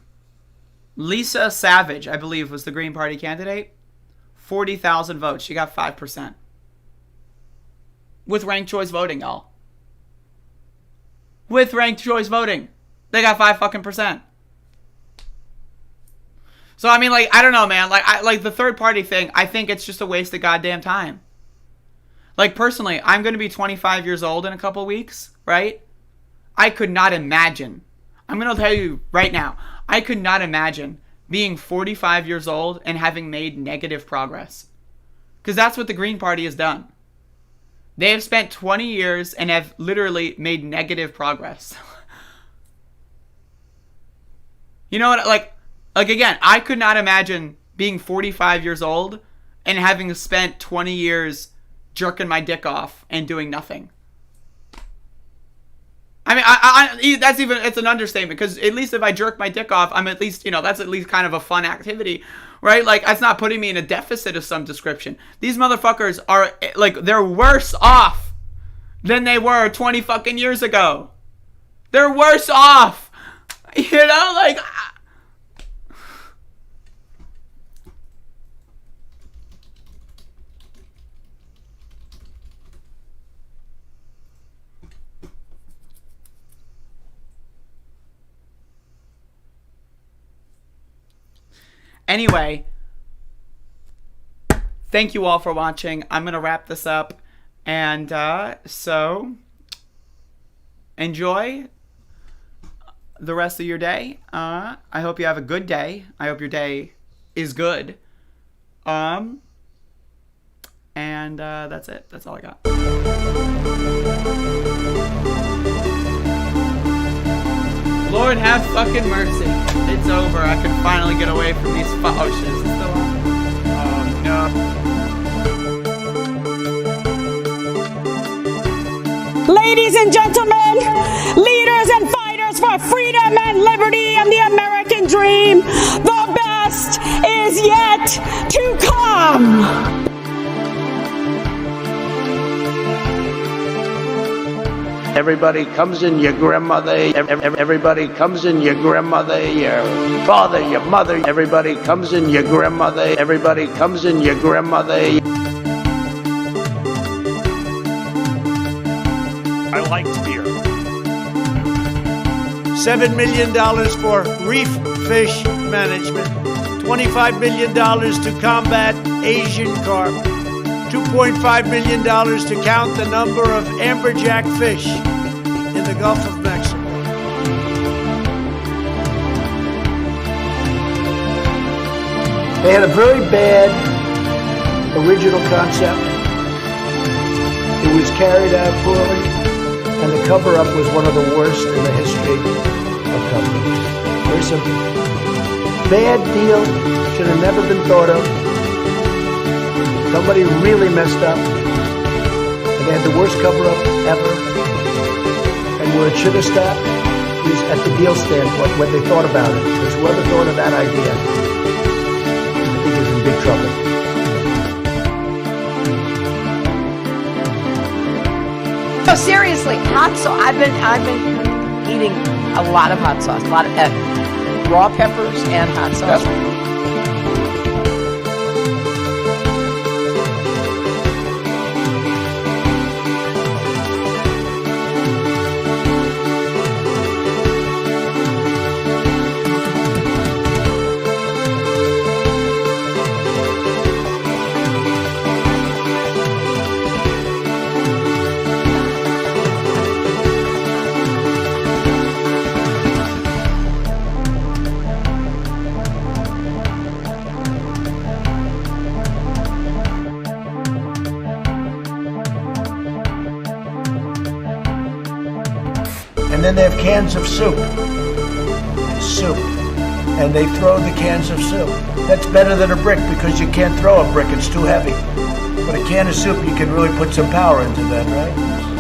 Lisa Savage, I believe, was the Green Party candidate. 40,000 votes. She got 5%. With ranked choice voting, y'all. With ranked choice voting. They got 5 fucking %. So, I mean, like, I don't know, man. Like the third party thing, I think it's just a waste of goddamn time. Like, personally, I'm going to be 25 years old in a couple weeks, right? I could not imagine. I'm going to tell you right now. I could not imagine being 45 years old and having made negative progress. Because that's what the Green Party has done. They have spent 20 years and have literally made negative progress. You know what? Like again, I could not imagine being 45 years old and having spent 20 years jerking my dick off and doing nothing. I mean, it's an understatement, because at least if I jerk my dick off, I'm at least, you know, that's at least kind of a fun activity, right? Like, it's not putting me in a deficit of some description. These motherfuckers are, like, they're worse off than they were 20 fucking years ago. They're worse off. You know, like... Anyway, thank you all for watching. I'm going to wrap this up. And so, enjoy the rest of your day. I hope you have a good day. I hope your day is good. And that's it. That's all I got. Lord have fucking mercy. It's over. I can finally get away from these oh shit, is it still on? Oh no. Ladies and gentlemen, leaders and fighters for freedom and liberty and the American dream, the best is yet to come. Everybody comes in your grandmother. Everybody comes in your grandmother, your father, your mother. Everybody comes in your grandmother. Everybody comes in your grandmother. I liked beer. $7 million for reef fish management, $25 million to combat Asian carp, $2.5 million to count the number of amberjack fish in the Gulf of Mexico. They had a very bad original concept. It was carried out poorly, and the cover-up was one of the worst in the history of cover-ups. Very simple. Bad deal, should have never been thought of. Somebody really messed up, and they had the worst cover-up ever. And where it should have stopped is at the deal standpoint when they thought about it. Because whoever thought of that idea, I think is in big trouble. No, seriously, hot sauce. I've been eating a lot of hot sauce, a lot of raw peppers and hot sauce. And then they have cans of soup. Soup. And they throw the cans of soup. That's better than a brick because you can't throw a brick, it's too heavy. But a can of soup, you can really put some power into that, right?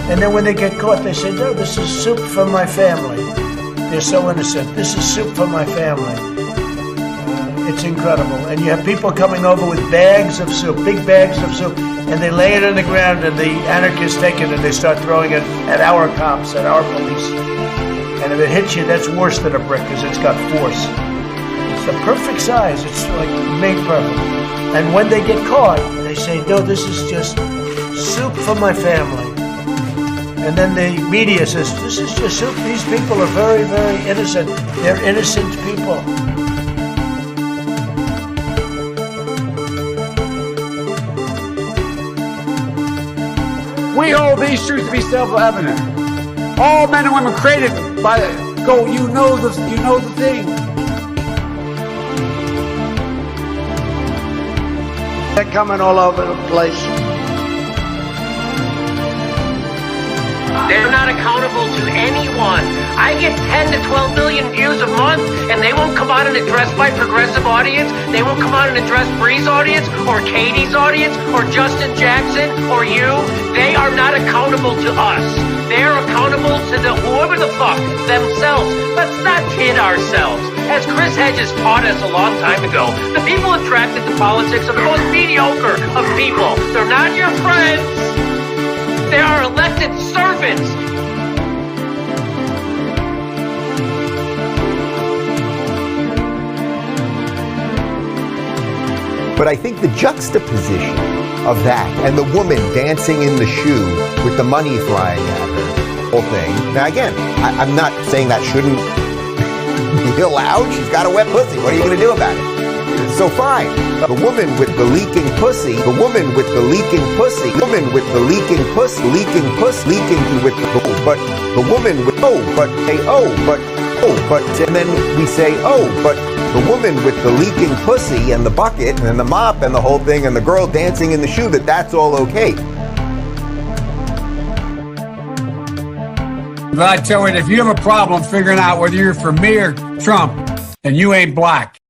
And then when they get caught, they say, no, this is soup for my family. They're so innocent. This is soup for my family. It's incredible. And you have people coming over with bags of soup, big bags of soup, and they lay it on the ground, and the anarchists take it and they start throwing it at our cops, at our police. And if it hits you, that's worse than a brick because it's got force. It's the perfect size. It's like made perfect. And when they get caught, they say, no, this is just soup for my family. And then the media says, this is just soup. These people are very, very innocent. They're innocent people. We hold these truths to be self-evident. All men and women created by you know the thing. They're coming all over the place. They're not accountable to anyone. I get 10 to 12 million views a month, and they won't come out and address my progressive audience. They won't come out and address Bree's audience, or Katie's audience, or Justin Jackson, or you. They are not accountable to us. They're accountable to whoever the fuck themselves. Let's not kid ourselves. As Chris Hedges taught us a long time ago, the people attracted to politics are the most mediocre of people. They're not your friends. They are elected servants. But I think the juxtaposition of that and the woman dancing in the shoe with the money flying at her, whole thing. Now again, I'm not saying that shouldn't be allowed. She's got a wet pussy. What are you going to do about it? So fine. The woman with the leaking pussy, the woman with the leaking pussy, woman with the leaking pussy, leaking with the, but the woman with, and then we say, but the woman with the leaking pussy and the bucket and the mop and the whole thing and the girl dancing in the shoe, that's all okay. But I tell you, if you have a problem figuring out whether you're for me or Trump, and you ain't black.